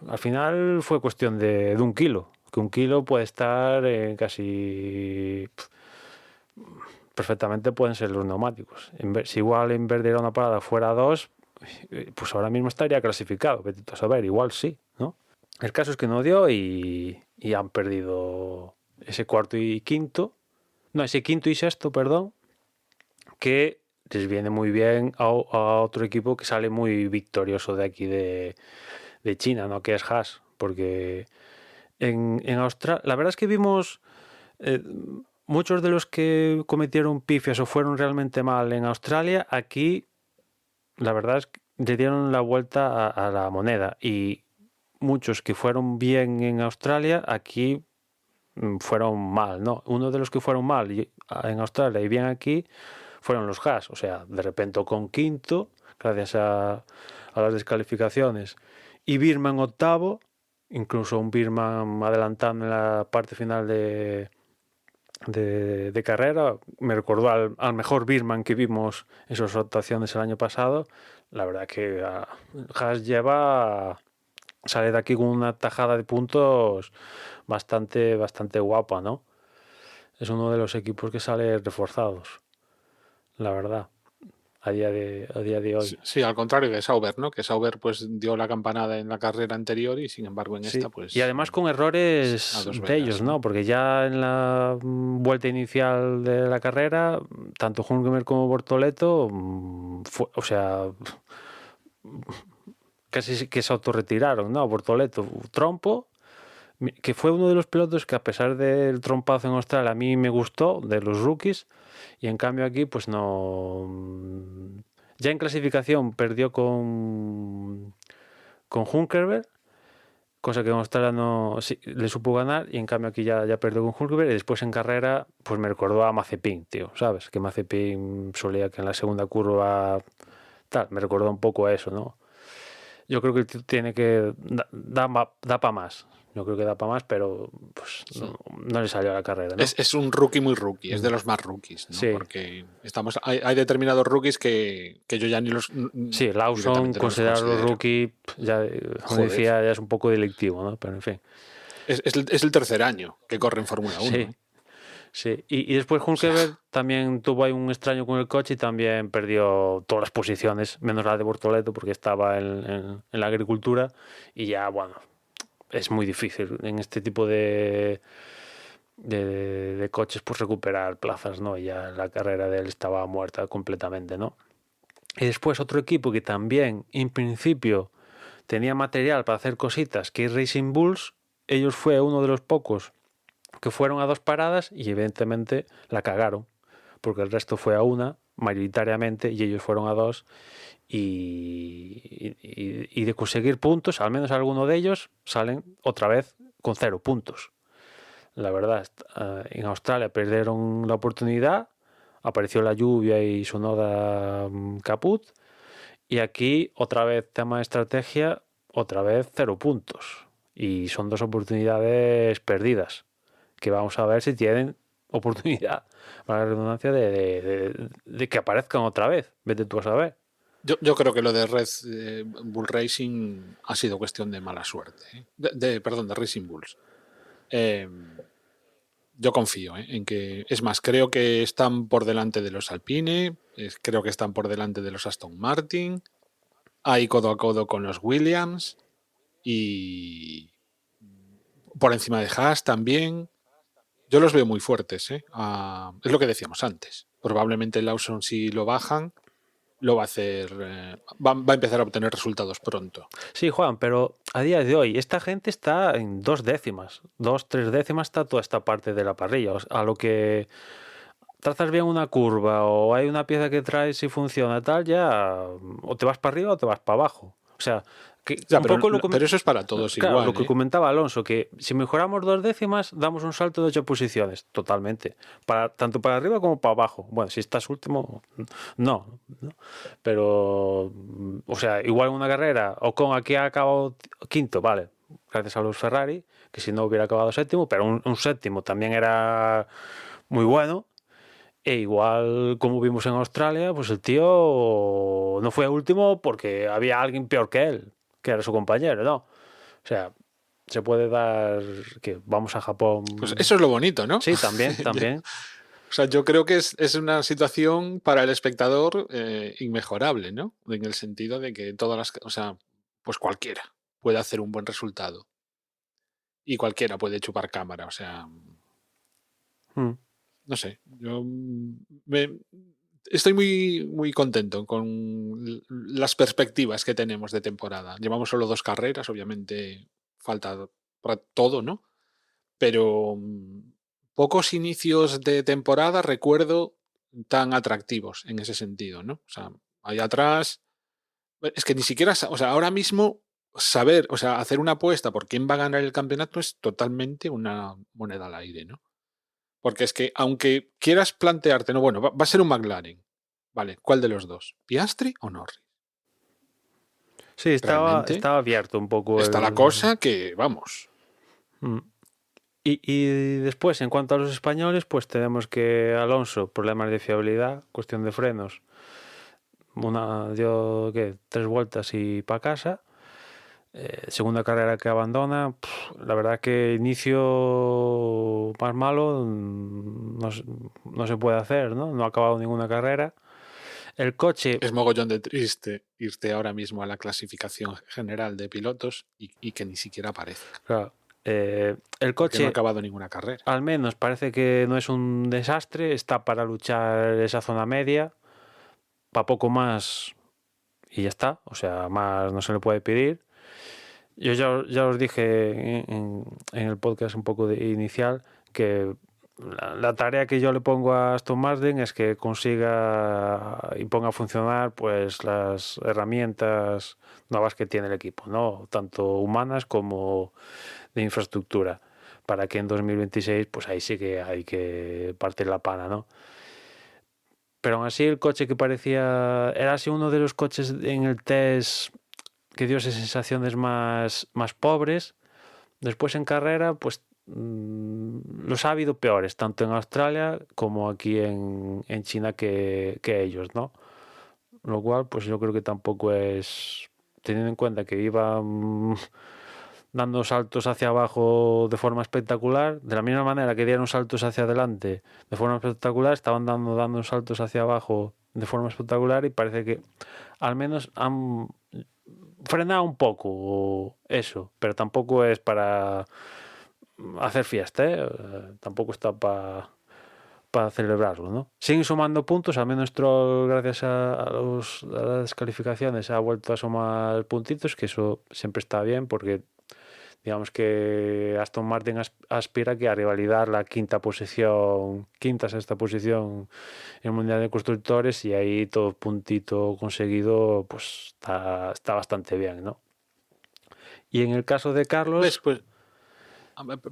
Speaker 4: al final fue cuestión de 1 kilo. Que 1 kilo puede estar casi... perfectamente pueden ser los neumáticos. Si igual en vez de ir a una parada fuera 2, pues ahora mismo estaría clasificado. Vete tú a saber, igual sí, ¿no? El caso es que no dio y han perdido ese cuarto y quinto. No, ese quinto y sexto, perdón, que les viene muy bien a otro equipo que sale muy victorioso de aquí de China, ¿no? Que es Haas, porque en Australia, la verdad es que vimos muchos de los que cometieron pifias o fueron realmente mal en Australia, aquí la verdad es que le dieron la vuelta a la moneda, y muchos que fueron bien en Australia, aquí fueron mal, ¿no? Uno de los que fueron mal en Australia y bien aquí fueron los Haas, o sea, de repente con quinto, gracias a las descalificaciones, y Birman octavo, incluso un Birman adelantando en la parte final de carrera. Me recordó al mejor Birman que vimos en sus rotaciones el año pasado. La verdad que Haas sale de aquí con una tajada de puntos bastante guapa, ¿no? Es uno de los equipos que sale reforzados, la verdad, a día de hoy.
Speaker 3: Sí, al contrario que Sauber, ¿no? Que Sauber pues dio la campanada en la carrera anterior y sin embargo en esta pues...
Speaker 4: Y además con errores de ellos, ¿no? Porque ya en la vuelta inicial de la carrera, tanto Hülkenberg como Bortoleto, o sea, casi que se autorretiraron, ¿no? Bortoleto, trompo, que fue uno de los pilotos que a pesar del trompazo en Australia a mí me gustó, de los rookies, y en cambio aquí pues no... Ya en clasificación perdió con Hülkenberg, cosa que en Australia no le supo ganar, y en cambio aquí ya perdió con Hülkenberg, y después en carrera pues me recordó a Mazepin, tío, ¿sabes? Que Mazepin solía que en la segunda curva tal, me recordó un poco a eso, ¿no? Yo creo que el tío tiene que da para más. Yo creo que da para más, pero pues no le salió a la carrera, ¿no?
Speaker 3: Es un rookie muy rookie, es de los más rookies, ¿no?
Speaker 4: Sí.
Speaker 3: Porque hay determinados rookies que yo ya ni los...
Speaker 4: Sí, Lawson, considerarlo rookie, ya, como decía, ya es un poco delictivo, ¿no? Pero en fin.
Speaker 3: Es el tercer año que corre en Fórmula 1.
Speaker 4: Sí. Sí, y después Hülkenberg también tuvo ahí un extraño con el coche y también perdió todas las posiciones, menos la de Bortoleto, porque estaba en la agricultura, y ya, bueno, es muy difícil en este tipo de coches pues recuperar plazas, ¿no? Y ya la carrera de él estaba muerta completamente, ¿no? Y después otro equipo que también en principio tenía material para hacer cositas, que es Racing Bulls. Ellos fue uno de los pocos que fueron a 2 paradas y evidentemente la cagaron, porque el resto fue a una mayoritariamente y ellos fueron a 2, y de conseguir puntos, al menos alguno de ellos salen otra vez con 0 puntos. La verdad, en Australia perdieron la oportunidad, apareció la lluvia y su noda caput, y aquí otra vez tema de estrategia, otra vez 0 puntos, y son 2 oportunidades perdidas, que vamos a ver si tienen oportunidad, para la redundancia, de que aparezcan otra vez. Vete tú a saber.
Speaker 3: Yo creo que lo de Red Bull Racing ha sido cuestión de mala suerte. Perdón, de Racing Bulls. Yo confío en que... Es más, creo que están por delante de los Alpine, creo que están por delante de los Aston Martin, hay codo a codo con los Williams y por encima de Haas también. Yo los veo muy fuertes, es lo que decíamos antes. Probablemente Lawson, si lo bajan, lo va a hacer, va a empezar a obtener resultados pronto.
Speaker 4: Sí, Juan, pero a día de hoy esta gente está en 2 décimas, 2-3 décimas está toda esta parte de la parrilla. O sea, a lo que trazas bien una curva o hay una pieza que traes y funciona tal, ya o te vas para arriba o te vas para abajo. O sea, que
Speaker 3: Ya,
Speaker 4: un
Speaker 3: pero,
Speaker 4: poco
Speaker 3: pero eso es para todos
Speaker 4: claro,
Speaker 3: igual.
Speaker 4: lo que
Speaker 3: ¿eh?
Speaker 4: comentaba Alonso, que si mejoramos 2 décimas, damos un salto de 8 posiciones, totalmente. Tanto para arriba como para abajo. Bueno, si estás último, no. Pero, o sea, igual en una carrera, Ocon aquí ha acabado quinto, vale, gracias a los Ferrari, que si no hubiera acabado séptimo, pero un séptimo también era muy bueno. E igual, como vimos en Australia, pues el tío no fue último porque había alguien peor que él, que era su compañero, ¿no? O sea, se puede dar que vamos a Japón.
Speaker 3: Pues eso es lo bonito, ¿no?
Speaker 4: Sí, también.
Speaker 3: O sea, yo creo que es una situación para el espectador inmejorable, ¿no? En el sentido de que o sea, pues cualquiera puede hacer un buen resultado. Y cualquiera puede chupar cámara, o sea,
Speaker 4: Mm.
Speaker 3: no sé, yo estoy muy, muy contento con las perspectivas que tenemos de temporada. Llevamos solo 2 carreras, obviamente falta para todo, ¿no? Pero pocos inicios de temporada recuerdo tan atractivos en ese sentido, ¿no? O sea, ahí atrás, es que ni siquiera, o sea, ahora mismo saber, o sea, hacer una apuesta por quién va a ganar el campeonato es totalmente una moneda al aire, ¿no? Porque es que aunque quieras plantearte, no, bueno, va a ser un McLaren, vale, ¿cuál de los dos? ¿Piastri o Norris?
Speaker 4: Sí,
Speaker 3: Realmente
Speaker 4: estaba abierto un poco
Speaker 3: está la cosa que, vamos.
Speaker 4: Mm. Y después, en cuanto a los españoles, pues tenemos que Alonso, problemas de fiabilidad, cuestión de frenos. Dio 3 vueltas y para casa. Segunda carrera que abandona. La verdad que inicio más malo no se puede hacer, ¿no? No ha acabado ninguna carrera. El coche,
Speaker 3: Es mogollón de triste irte ahora mismo a la clasificación general de pilotos y que ni siquiera aparezca.
Speaker 4: claro, el
Speaker 3: Porque no ha
Speaker 4: coche
Speaker 3: acabado ninguna carrera.
Speaker 4: al menos parece que no es un desastre, está para luchar esa zona media, para poco más y ya está, o sea, más no se le puede pedir. Yo ya os dije en el podcast un poco inicial que la tarea que yo le pongo a Aston Martin es que consiga y ponga a funcionar pues las herramientas nuevas que tiene el equipo, ¿no? Tanto humanas como de infraestructura, para que en 2026 pues ahí sí que hay que partir la pana, ¿no? Pero aún así el coche que parecía era así uno de los coches en el test que dio esas sensaciones más pobres. Después en carrera pues los ha habido peores, tanto en Australia como aquí en China que ellos, ¿no? Lo cual pues yo creo que tampoco es, teniendo en cuenta que iban dando saltos hacia abajo de forma espectacular, de la misma manera que dieron saltos hacia adelante de forma espectacular, estaban dando saltos hacia abajo de forma espectacular y parece que al menos han frenado un poco eso, pero tampoco es para hacer fiesta, tampoco está para celebrarlo, ¿no? Siguen sumando puntos, al menos Stroll, gracias a las calificaciones, ha vuelto a sumar puntitos, que eso siempre está bien porque digamos que Aston Martin aspira que a revalidar la quinta, sexta posición en el Mundial de Constructores y ahí todo puntito conseguido pues está bastante bien, ¿no? Y en el caso de Carlos...
Speaker 3: ¿Ves? Pues,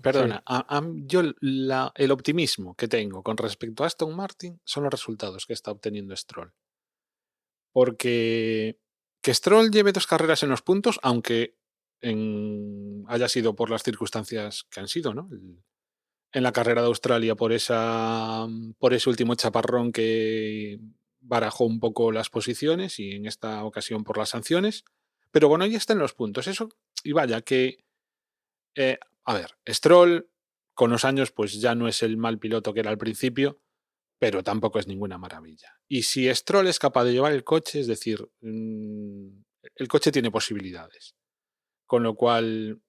Speaker 3: perdona,
Speaker 4: sí.
Speaker 3: yo el optimismo que tengo con respecto a Aston Martin son los resultados que está obteniendo Stroll. Porque que Stroll lleve 2 carreras en los puntos, aunque haya sido por las circunstancias que han sido, ¿no? En la carrera de Australia por ese último chaparrón que barajó un poco las posiciones y en esta ocasión por las sanciones. Pero bueno, ahí está en los puntos. Eso, y vaya, que a ver, Stroll con los años pues ya no es el mal piloto que era al principio, pero tampoco es ninguna maravilla. Y si Stroll es capaz de llevar el coche, es decir, el coche tiene posibilidades. Con lo cual,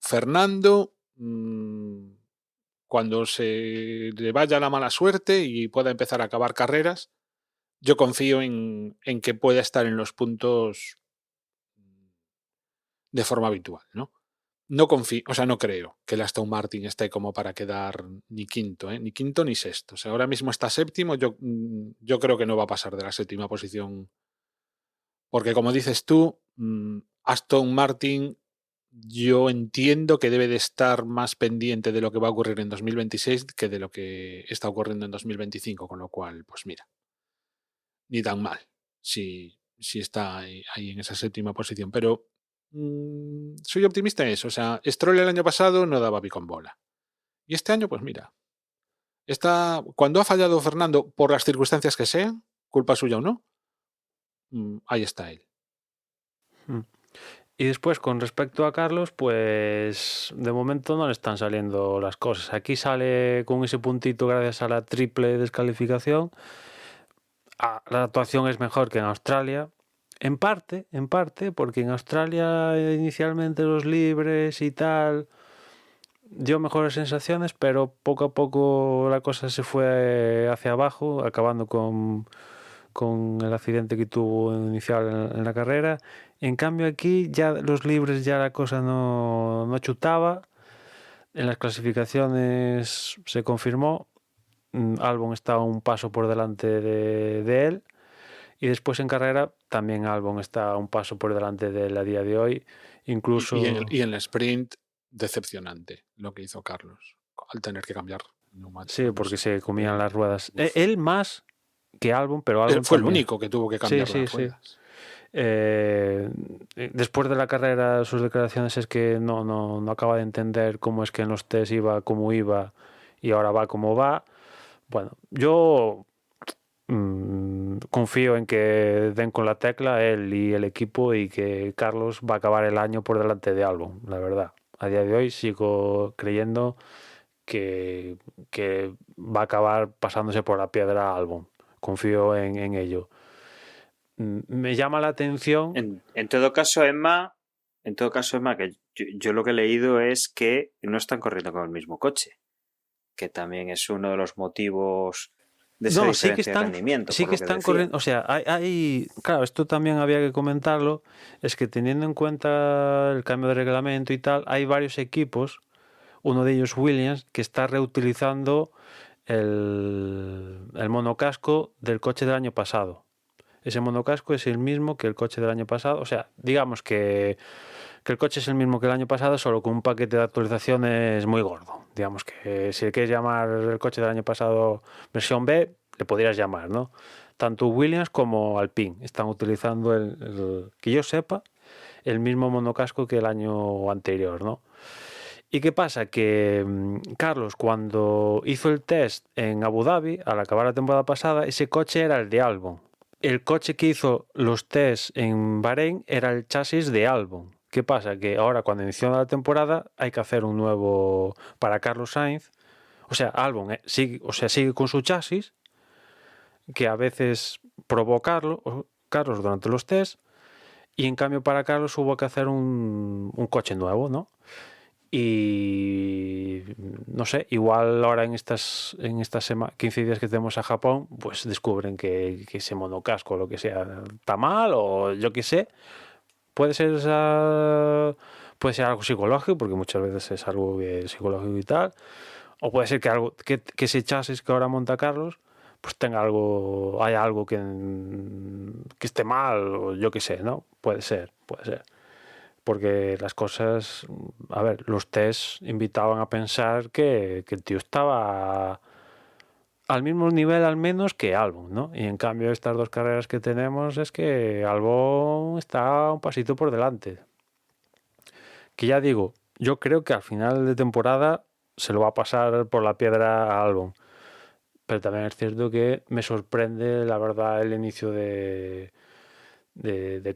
Speaker 3: Fernando, cuando se le vaya la mala suerte y pueda empezar a acabar carreras, yo confío en que pueda estar en los puntos de forma habitual, ¿no? No confío, o sea, no creo que el Aston Martin esté como para quedar ni quinto, ni quinto ni sexto. O sea, ahora mismo está séptimo, yo creo que no va a pasar de la séptima posición. Porque como dices tú, Aston Martin, yo entiendo que debe de estar más pendiente de lo que va a ocurrir en 2026 que de lo que está ocurriendo en 2025, con lo cual, pues mira, ni tan mal si está ahí en esa séptima posición. Pero soy optimista en eso. O sea, Stroll el año pasado no daba pico en bola. Y este año, pues mira, cuando ha fallado Fernando, por las circunstancias que sean, culpa suya o no, ahí está él.
Speaker 4: Y después, con respecto a Carlos, pues de momento no le están saliendo las cosas. Aquí sale con ese puntito gracias a la triple descalificación. La actuación es mejor que en Australia. En parte, porque en Australia inicialmente los libres y tal dio mejores sensaciones, pero poco a poco la cosa se fue hacia abajo, acabando con el accidente que tuvo inicial en la carrera. En cambio aquí ya los libres ya la cosa no chutaba. En las clasificaciones se confirmó, Albon estaba un paso por delante de él, y después en carrera también Albon está un paso por delante de él a día de hoy. Incluso...
Speaker 3: Y en el sprint, decepcionante lo que hizo Carlos al tener que cambiar neumáticos.
Speaker 4: Sí, porque se comían las ruedas. Él más que Albon, pero Albon
Speaker 3: fue
Speaker 4: también.
Speaker 3: El único que tuvo que cambiar las ruedas.
Speaker 4: Después de la carrera, sus declaraciones es que no acaba de entender cómo es que en los test iba como iba y ahora va como va. Bueno, yo confío en que den con la tecla él y el equipo y que Carlos va a acabar el año por delante de Albon, la verdad. A día de hoy sigo creyendo que va a acabar pasándose por la piedra a Albon. Confío en ello. Me llama la atención.
Speaker 2: En todo caso, Emma, que yo lo que he leído es que no están corriendo con el mismo coche, que también es uno de los motivos de esa diferencia de rendimiento.
Speaker 4: Sí que están corriendo. O sea, hay claro, esto también había que comentarlo, es que teniendo en cuenta el cambio de reglamento y tal, hay varios equipos, uno de ellos Williams, que está reutilizando el monocasco del coche del año pasado. Ese monocasco es el mismo que el coche del año pasado. O sea, digamos que el coche es el mismo que el año pasado, solo con un paquete de actualizaciones muy gordo. Digamos que si le quieres llamar el coche del año pasado versión B, le podrías llamar, ¿no? Tanto Williams como Alpine están utilizando que yo sepa, el mismo monocasco que el año anterior, ¿no? ¿Y qué pasa? Que Carlos, cuando hizo el test en Abu Dhabi, al acabar la temporada pasada, ese coche era el de Albon. El coche que hizo los tests en Bahrein era el chasis de Albon. ¿Qué pasa? Que ahora cuando inició la temporada hay que hacer un nuevo para Carlos Sainz. O sea, Albon sigue con su chasis, que a veces probó Carlos durante los tests, y en cambio para Carlos hubo que hacer un coche nuevo, ¿no? Y no sé, igual ahora en estas 15 días que tenemos a Japón, pues descubren que ese monocasco o lo que sea está mal, o yo qué sé. Puede ser algo psicológico, porque muchas veces es algo psicológico y tal, o puede ser que ese chasis que ahora monta Carlos pues haya algo que esté mal, o yo qué sé, ¿no? Puede ser. Porque las cosas, a ver, los tests invitaban a pensar que el tío estaba al mismo nivel al menos que Albon, ¿no? Y en cambio estas dos carreras que tenemos es que Albon está un pasito por delante. Que ya digo, yo creo que al final de temporada se lo va a pasar por la piedra a Albon. Pero también es cierto que me sorprende, la verdad, el inicio de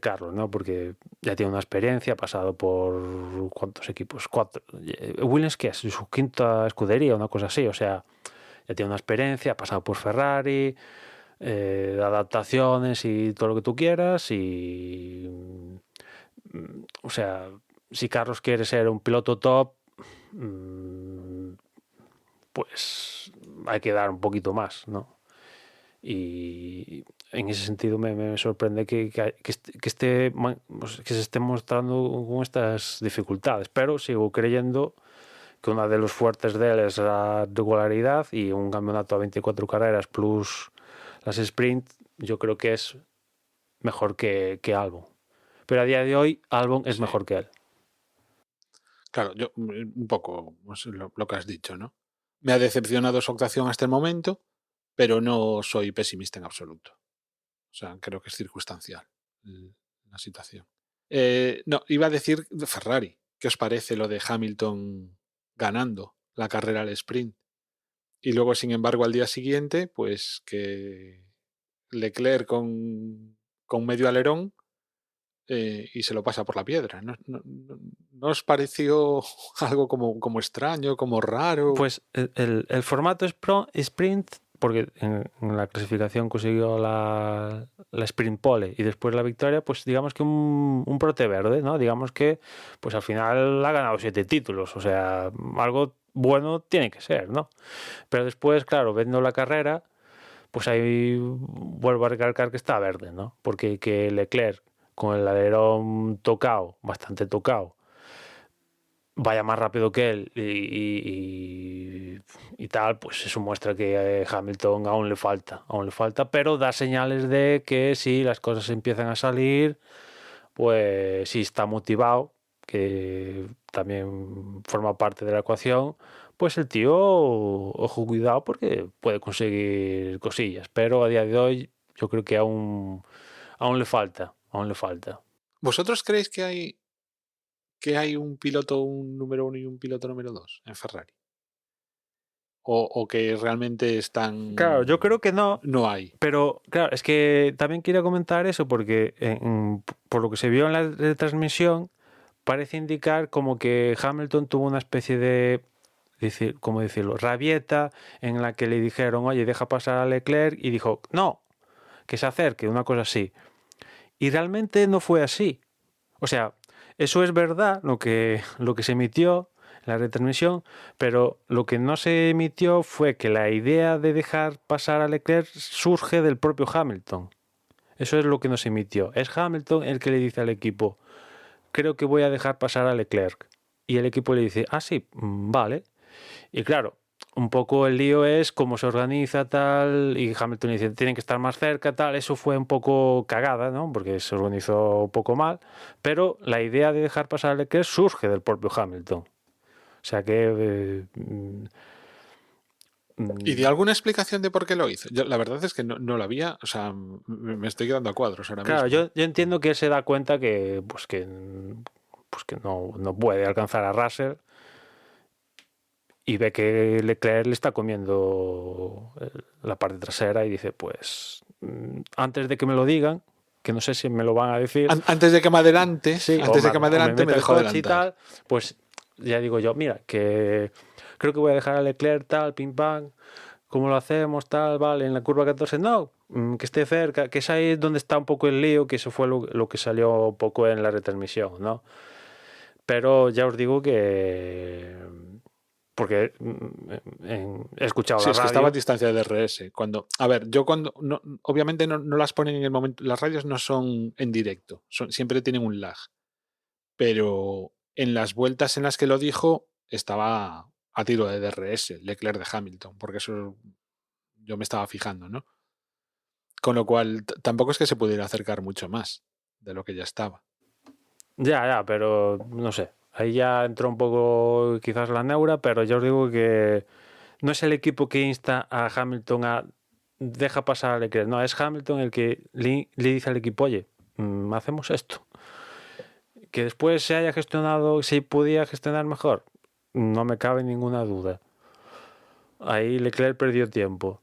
Speaker 4: Carlos, ¿no? Porque ya tiene una experiencia, ha pasado por ¿cuántos equipos? 4. Williams, ¿qué es? Su quinta escudería, una cosa así. O sea, ya tiene una experiencia, ha pasado por Ferrari, adaptaciones y todo lo que tú quieras. Y o sea, si Carlos quiere ser un piloto top, pues hay que dar un poquito más, ¿no? Y en ese sentido me sorprende que se esté mostrando con estas dificultades, pero sigo creyendo que una de los fuertes de él es la regularidad, y un campeonato a 24 carreras plus las sprint yo creo que es mejor que Albon, pero a día de hoy Albon es
Speaker 3: Sí.
Speaker 4: mejor que él.
Speaker 3: Claro, yo un poco pues, lo que has dicho, ¿no? Me ha decepcionado su actuación hasta el momento, pero no soy pesimista en absoluto. O sea, creo que es circunstancial la situación. No, iba a decir de Ferrari. ¿Qué os parece lo de Hamilton ganando la carrera al sprint? Y luego, sin embargo, al día siguiente, pues que Leclerc con medio alerón y se lo pasa por la piedra. ¿No os pareció algo como extraño, como raro?
Speaker 4: Pues el formato sprint, porque en la clasificación consiguió la sprint pole y después la victoria, pues digamos que un brote verde, ¿no? Digamos que pues al final ha ganado 7 títulos, o sea, algo bueno tiene que ser, ¿no? Pero después, claro, viendo la carrera, pues ahí vuelvo a recalcar que está verde, ¿no? Porque que Leclerc con el alerón tocado, bastante tocado, vaya más rápido que él y tal, pues eso muestra que Hamilton aún le falta, pero da señales de que si las cosas empiezan a salir, pues si está motivado, que también forma parte de la ecuación, pues el tío, ojo, cuidado, porque puede conseguir cosillas, pero a día de hoy yo creo que aún le falta.
Speaker 3: ¿Vosotros creéis que hay un piloto un número 1 y un piloto número 2 en Ferrari? ¿O que realmente están...
Speaker 4: Claro, yo creo que no.
Speaker 3: No hay.
Speaker 4: Pero, claro, es que también quería comentar eso porque por lo que se vio en la retransmisión parece indicar como que Hamilton tuvo una especie de, ¿cómo decirlo?, rabieta en la que le dijeron, oye, deja pasar a Leclerc, y dijo, no, que se acerque, una cosa así. Y realmente no fue así. O sea, eso es verdad, lo que se emitió en la retransmisión, pero lo que no se emitió fue que la idea de dejar pasar a Leclerc surge del propio Hamilton. Eso es lo que no se emitió. Es Hamilton el que le dice al equipo, creo que voy a dejar pasar a Leclerc. Y el equipo le dice, ah, sí, vale. Y claro, un poco el lío es cómo se organiza tal, y Hamilton dice, tienen que estar más cerca tal, eso fue un poco cagada, ¿no? Porque se organizó un poco mal, pero la idea de dejar pasar a Leclerc surge del propio Hamilton. O sea que...
Speaker 3: ¿Y dio alguna explicación de por qué lo hizo? Yo, la verdad es que no la había, o sea, me estoy quedando a cuadros ahora
Speaker 4: claro,
Speaker 3: mismo.
Speaker 4: yo entiendo que él se da cuenta que no puede alcanzar a Russell y ve que Leclerc le está comiendo la parte trasera y dice, pues antes de que me lo digan, que no sé si me lo van a decir,
Speaker 3: Antes de que me adelante,
Speaker 4: sí,
Speaker 3: me dejo adelantar.
Speaker 4: Y tal, pues ya digo yo, mira, que creo que voy a dejar a Leclerc tal, pim pam, ¿cómo lo hacemos tal? Vale, en la curva 14 no, que esté cerca, que es ahí donde está un poco el lío, que eso fue lo que salió un poco en la retransmisión, ¿no? Pero ya os digo que... Porque he escuchado
Speaker 3: Sí,
Speaker 4: la
Speaker 3: es que
Speaker 4: radio.
Speaker 3: estaba a distancia de DRS. A ver, yo cuando... obviamente no las ponen en el momento... Las radios no son en directo, siempre tienen un lag. Pero en las vueltas en las que lo dijo, estaba a tiro de DRS, Leclerc de Hamilton, porque eso yo me estaba fijando, ¿no? Con lo cual, tampoco es que se pudiera acercar mucho más de lo que ya estaba.
Speaker 4: Ya, pero no sé. Ahí ya entró un poco quizás la neura, pero yo os digo que no es el equipo que insta a Hamilton a deja pasar a Leclerc. No, es Hamilton el que le dice al equipo, oye, hacemos esto. Que después se haya gestionado, se podía gestionar mejor, no me cabe ninguna duda. Ahí Leclerc perdió tiempo.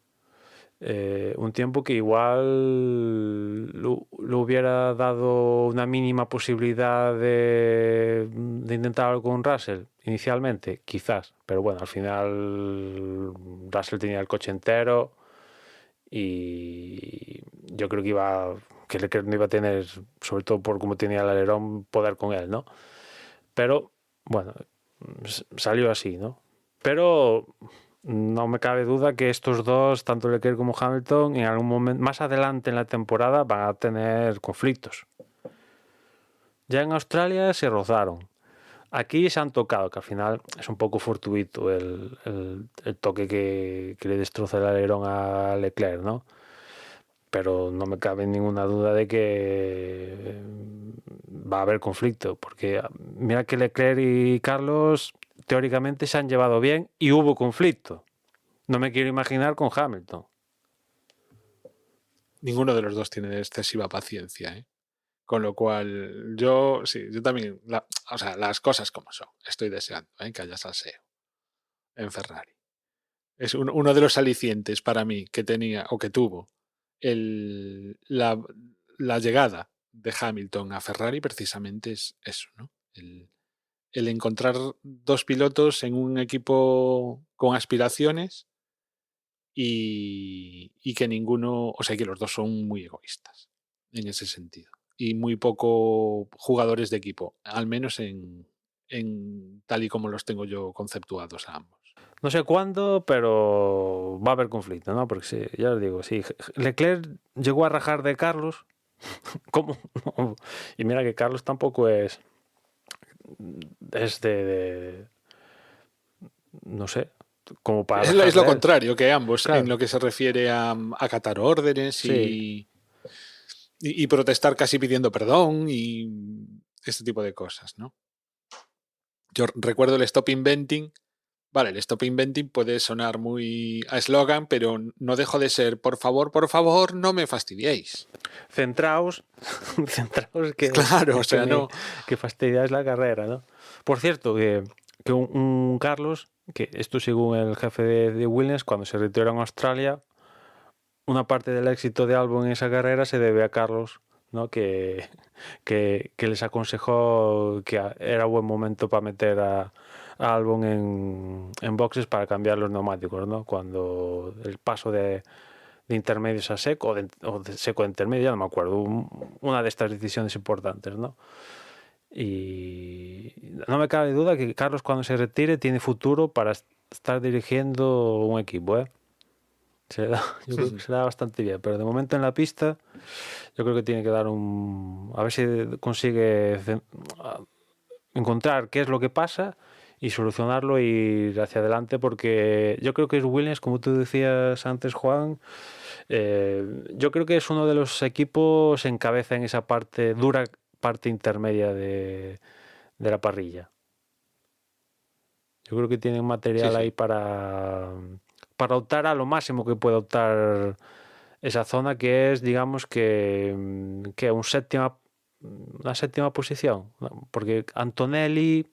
Speaker 4: Un tiempo que igual lo hubiera dado una mínima posibilidad de intentar algo con Russell inicialmente, quizás, pero bueno, al final Russell tenía el coche entero y yo creo que Leclerc no iba a tener, sobre todo por cómo tenía el alerón, poder con él, ¿no? Pero bueno, salió así, ¿no? Pero no me cabe duda que estos dos, tanto Leclerc como Hamilton, en algún momento más adelante en la temporada van a tener conflictos. Ya en Australia se rozaron. Aquí se han tocado, que al final es un poco fortuito el toque que le destroza el alerón a Leclerc, ¿no? Pero no me cabe ninguna duda de que va a haber conflicto, porque mira que Leclerc y Carlos teóricamente se han llevado bien y hubo conflicto. No me quiero imaginar con Hamilton.
Speaker 3: Ninguno de los dos tiene excesiva paciencia, ¿eh? Con lo cual, yo también, o sea, las cosas como son. Estoy deseando que haya salseo en Ferrari. Es uno de los alicientes para mí que tenía o que tuvo la llegada de Hamilton a Ferrari precisamente es eso, ¿no? El encontrar dos pilotos en un equipo con aspiraciones y que ninguno, o sea, que los dos son muy egoístas en ese sentido y muy poco jugadores de equipo, al menos en tal y como los tengo yo conceptuados a ambos.
Speaker 4: No sé cuándo, pero va a haber conflicto, ¿no? Porque sí, ya os digo, sí, Leclerc llegó a rajar de Carlos. ¿Cómo? No. Y mira que Carlos tampoco es no sé, como para...
Speaker 3: Es lo contrario que ambos,
Speaker 4: claro,
Speaker 3: en lo que se refiere a acatar órdenes
Speaker 4: sí,
Speaker 3: y protestar casi pidiendo perdón y este tipo de cosas, ¿no? Yo recuerdo el stop inventing. Vale, el stop inventing puede sonar muy a eslogan, pero no dejo de ser, por favor, no me fastidiéis.
Speaker 4: Centraos que,
Speaker 3: claro, o sea, no.
Speaker 4: Que fastidiáis la carrera, ¿no? Por cierto, que un Carlos, que esto según el jefe de Williams, cuando se retiró en Australia, una parte del éxito de Albon en esa carrera se debe a Carlos, ¿no? Que les aconsejó que era buen momento para meter a Albon en boxes para cambiar los neumáticos, ¿no? Cuando el paso de intermedios a seco o de seco a intermedio, ya no me acuerdo, una de estas decisiones importantes, ¿no? Y no me cabe duda que Carlos cuando se retire tiene futuro para estar dirigiendo un equipo, ¿eh? Yo creo que se da bastante bien, pero de momento en la pista yo creo que tiene que dar a ver si consigue encontrar qué es lo que pasa y solucionarlo y ir hacia adelante, porque yo creo que es Williams, como tú decías antes, Juan, yo creo que es uno de los equipos en cabeza en esa dura parte intermedia de la parrilla. Yo creo que tienen material ahí para optar a lo máximo que puede optar esa zona, que es, digamos, que una séptima posición, ¿no? Porque Antonelli,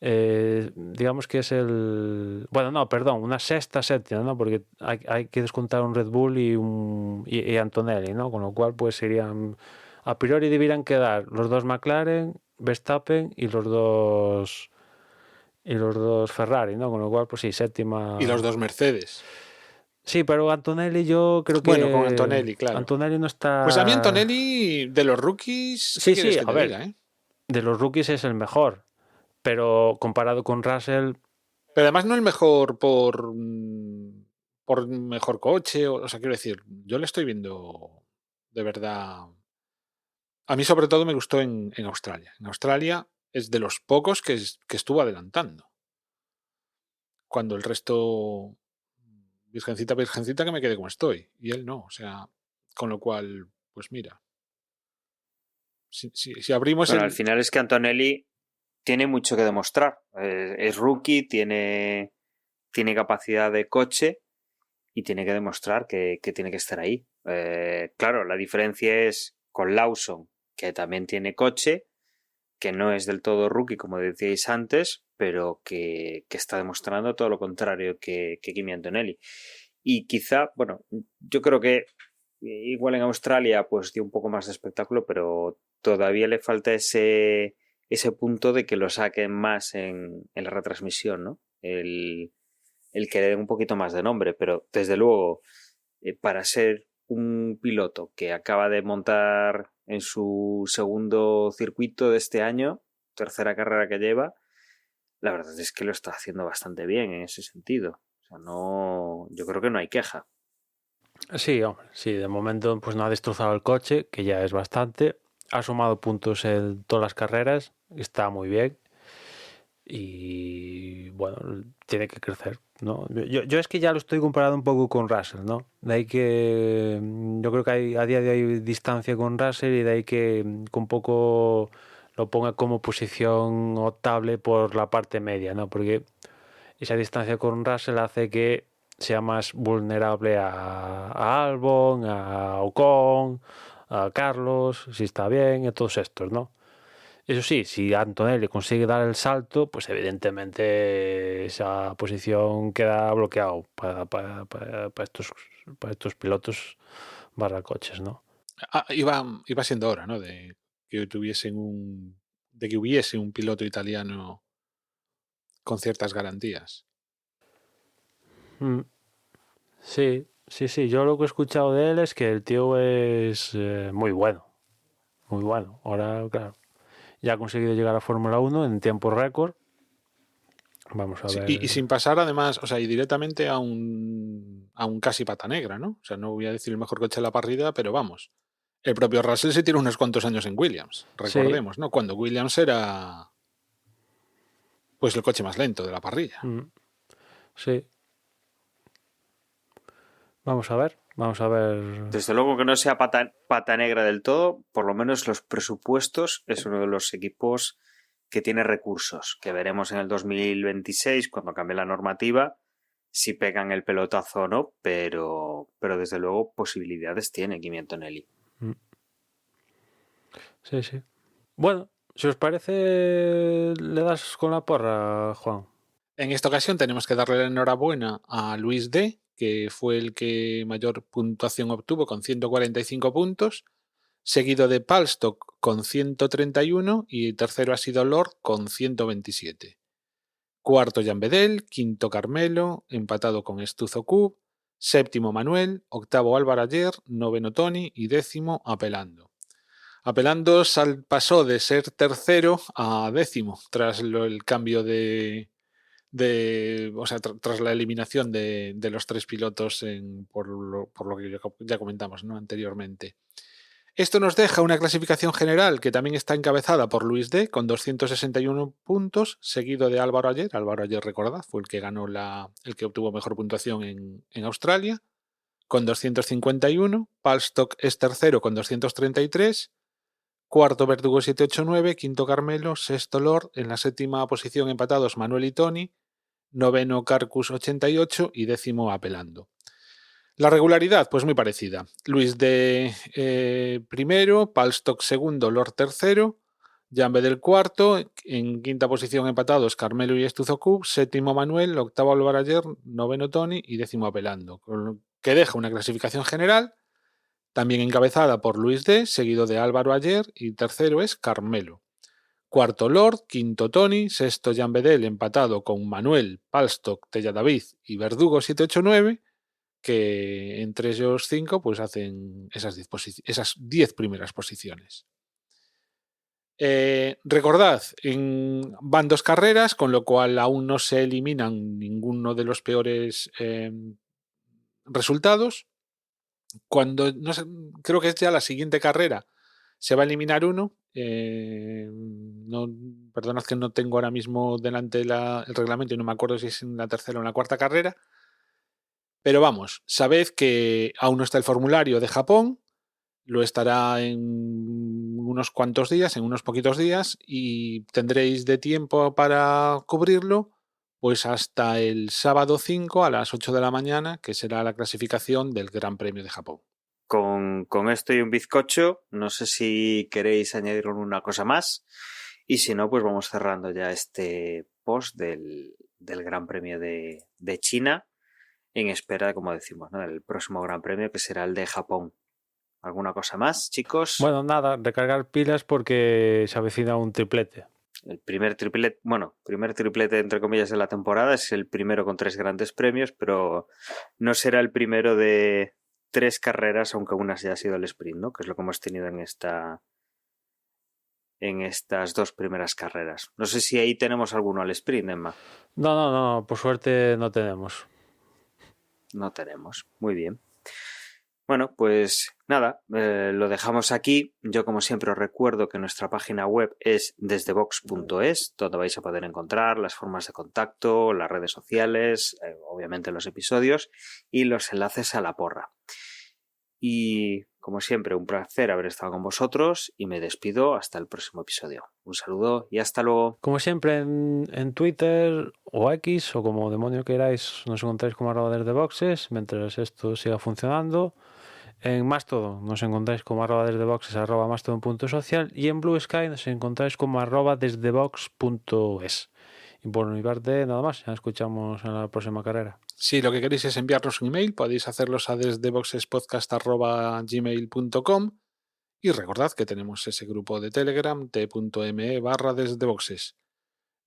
Speaker 4: digamos que es una séptima, ¿no? Porque hay que descontar un Red Bull y Antonelli, ¿no? Con lo cual pues serían, a priori debieran quedar los dos McLaren, Verstappen y los dos Ferrari, ¿no? Con lo cual pues sí, séptima.
Speaker 3: Y los dos Mercedes.
Speaker 4: Sí, pero Antonelli yo creo que...
Speaker 3: Bueno, con Antonelli, claro.
Speaker 4: Antonelli no está...
Speaker 3: Pues a mí Antonelli, de los rookies...
Speaker 4: Sí, a ver, diga, ¿eh? De los rookies es el mejor, pero comparado con Russell...
Speaker 3: Pero además no el mejor por mejor coche, o sea, quiero decir, yo le estoy viendo de verdad... A mí sobre todo me gustó en Australia. En Australia es de los pocos que estuvo adelantando. Cuando el resto... Virgencita, que me quede como estoy. Y él no, o sea, con lo cual, pues mira. Si abrimos
Speaker 2: al final es que Antonelli tiene mucho que demostrar. Es rookie, tiene capacidad de coche y tiene que demostrar que tiene que estar ahí. Claro, la diferencia es con Lawson, que también tiene coche, que no es del todo rookie, como decíais antes, pero que está demostrando todo lo contrario que Kimi Antonelli. Y quizá, bueno, yo creo que igual en Australia pues dio un poco más de espectáculo, pero todavía le falta ese punto de que lo saquen más en la retransmisión, ¿no? El que le den un poquito más de nombre, pero desde luego, para ser un piloto que acaba de montar en su segundo circuito de este año, tercera carrera que lleva, la verdad es que lo está haciendo bastante bien en ese sentido. O sea, yo creo que no hay queja.
Speaker 4: Sí, hombre, sí, de momento pues no ha destrozado el coche, que ya es bastante. Ha sumado puntos en todas las carreras, está muy bien. Y bueno, tiene que crecer, ¿no? Yo es que ya lo estoy comparando un poco con Russell, ¿no? De ahí que yo creo que a día de hoy hay distancia con Russell, y de ahí que con poco lo ponga como posición optable por la parte media, ¿no? Porque esa distancia con Russell hace que sea más vulnerable a Albon, a Ocon, a Carlos, si está bien, a todos estos, ¿no? Eso sí, si Antonelli consigue dar el salto, pues evidentemente esa posición queda bloqueado para estos pilotos barra coches, ¿no?
Speaker 3: Iba siendo hora, ¿no? De que hubiese un piloto italiano con ciertas garantías.
Speaker 4: Sí. Yo lo que he escuchado de él es que el tío es muy bueno. Muy bueno. Ahora, claro, ya ha conseguido llegar a Fórmula 1 en tiempo récord. Vamos a
Speaker 3: Sí,
Speaker 4: ver.
Speaker 3: y sin pasar además, o sea, y directamente a un casi pata negra, ¿no? O sea, no voy a decir el mejor coche de la parrilla, pero vamos. El propio Russell se tiene unos cuantos años en Williams, recordemos, ¿no? Cuando Williams era pues el coche más lento de la parrilla.
Speaker 4: Sí. Vamos a ver.
Speaker 2: Desde luego que no sea pata negra del todo, por lo menos los presupuestos es uno de los equipos que tiene recursos, que veremos en el 2026 cuando cambie la normativa si pegan el pelotazo o no, pero desde luego posibilidades tiene Kimi Antonelli.
Speaker 4: Sí. Bueno, si os parece, le das con la porra, Juan.
Speaker 3: En esta ocasión tenemos que darle la enhorabuena a Luis D, que fue el que mayor puntuación obtuvo con 145 puntos, seguido de Palstock con 131 y tercero ha sido Lord con 127. Cuarto Jan Bedel, quinto Carmelo, empatado con Estuzo Cub, séptimo Manuel, octavo Álvaro Ayer, noveno Tony y décimo Apelando. Apelando pasó de ser tercero a décimo tras el cambio tras la eliminación de los tres pilotos por lo que ya comentamos, ¿no? Anteriormente. Esto nos deja una clasificación general que también está encabezada por Luis D con 261 puntos, seguido de Álvaro Ayer. Álvaro Ayer, recordad, fue el que ganó el que obtuvo mejor puntuación en Australia, con 251. Palstock es tercero con 233. Cuarto Verdugo 789, quinto Carmelo, sexto Lord, en la séptima posición empatados Manuel y Tony, noveno Carcus 88 y décimo Apelando. La regularidad, pues muy parecida. Luis D primero, Palstock segundo, Lord tercero, Jan Bedel cuarto, en quinta posición empatados Carmelo y Estuzo Cub, séptimo Manuel, octavo Álvaro Ayer, noveno Tony y décimo Apelando, con lo que deja una clasificación general también encabezada por Luis D, seguido de Álvaro Ayer y tercero es Carmelo. Cuarto Lord, quinto Tony, sexto Jan Bedel empatado con Manuel, Palstock, Telladavid y Verdugo 789, que entre ellos 5 pues hacen esas 10 primeras posiciones. Recordad, van 2 carreras, con lo cual aún no se eliminan ninguno de los peores resultados. Cuando creo que es ya la siguiente carrera, se va a eliminar uno. Perdonad que no tengo ahora mismo delante el reglamento y no me acuerdo si es en la tercera o en la cuarta carrera. Pero vamos, sabed que aún no está el formulario de Japón, lo estará en unos cuantos días, en unos poquitos días, y tendréis de tiempo para cubrirlo pues hasta el sábado 5 a las 8 de la mañana, que será la clasificación del Gran Premio de Japón.
Speaker 2: Con esto y un bizcocho, no sé si queréis añadir una cosa más, y si no, pues vamos cerrando ya este post del Gran Premio de China, en espera, como decimos, ¿no?, del próximo Gran Premio, que será el de Japón. ¿Alguna cosa más, chicos?
Speaker 4: Bueno, nada, recargar pilas porque se avecina un triplete.
Speaker 2: El primer triplete entre comillas de la temporada, es el primero con 3 grandes premios, pero no será el primero de 3 carreras, aunque una ya ha sido el sprint, ¿no?, que es lo que hemos tenido en estas 2 primeras carreras. No sé si ahí tenemos alguno al sprint, Emma.
Speaker 4: No, por suerte no tenemos.
Speaker 2: No tenemos, muy bien. Bueno, pues nada, lo dejamos aquí. Yo, como siempre, os recuerdo que nuestra página web es desdebox.es, donde vais a poder encontrar las formas de contacto, las redes sociales, obviamente los episodios y los enlaces a la porra. Y como siempre, un placer haber estado con vosotros y me despido hasta el próximo episodio. Un saludo y hasta luego.
Speaker 4: Como siempre en Twitter o X o como demonio queráis, nos encontráis como @desdeboxes mientras esto siga funcionando. En Mastodon nos encontráis como @desdeboxes, @mastodon.social y en Blue Sky nos encontráis como @desdebox.es. Y por mi parte, nada más. Ya escuchamos en la próxima carrera.
Speaker 3: Si lo que queréis es enviarnos un email, podéis hacerlos a desdeboxespodcast@gmail.com y recordad que tenemos ese grupo de Telegram t.me/desdeboxes.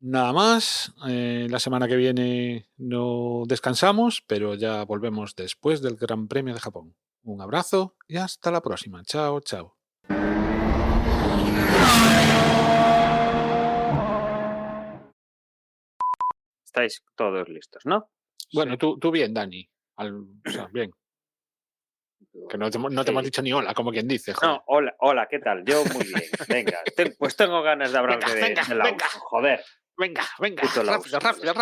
Speaker 3: Nada más, la semana que viene no descansamos, pero ya volvemos después del Gran Premio de Japón. Un abrazo y hasta la próxima. Chao, chao.
Speaker 2: Estáis todos listos, ¿no?
Speaker 3: Bueno, tú bien, Dani. O sea, bien. Que no te hemos dicho ni hola, como quien dice. Joder.
Speaker 2: No, hola, ¿qué tal? Yo muy bien. Venga, pues tengo ganas de hablar de la joder.
Speaker 3: Venga,
Speaker 2: Puto Laos.
Speaker 3: rápido.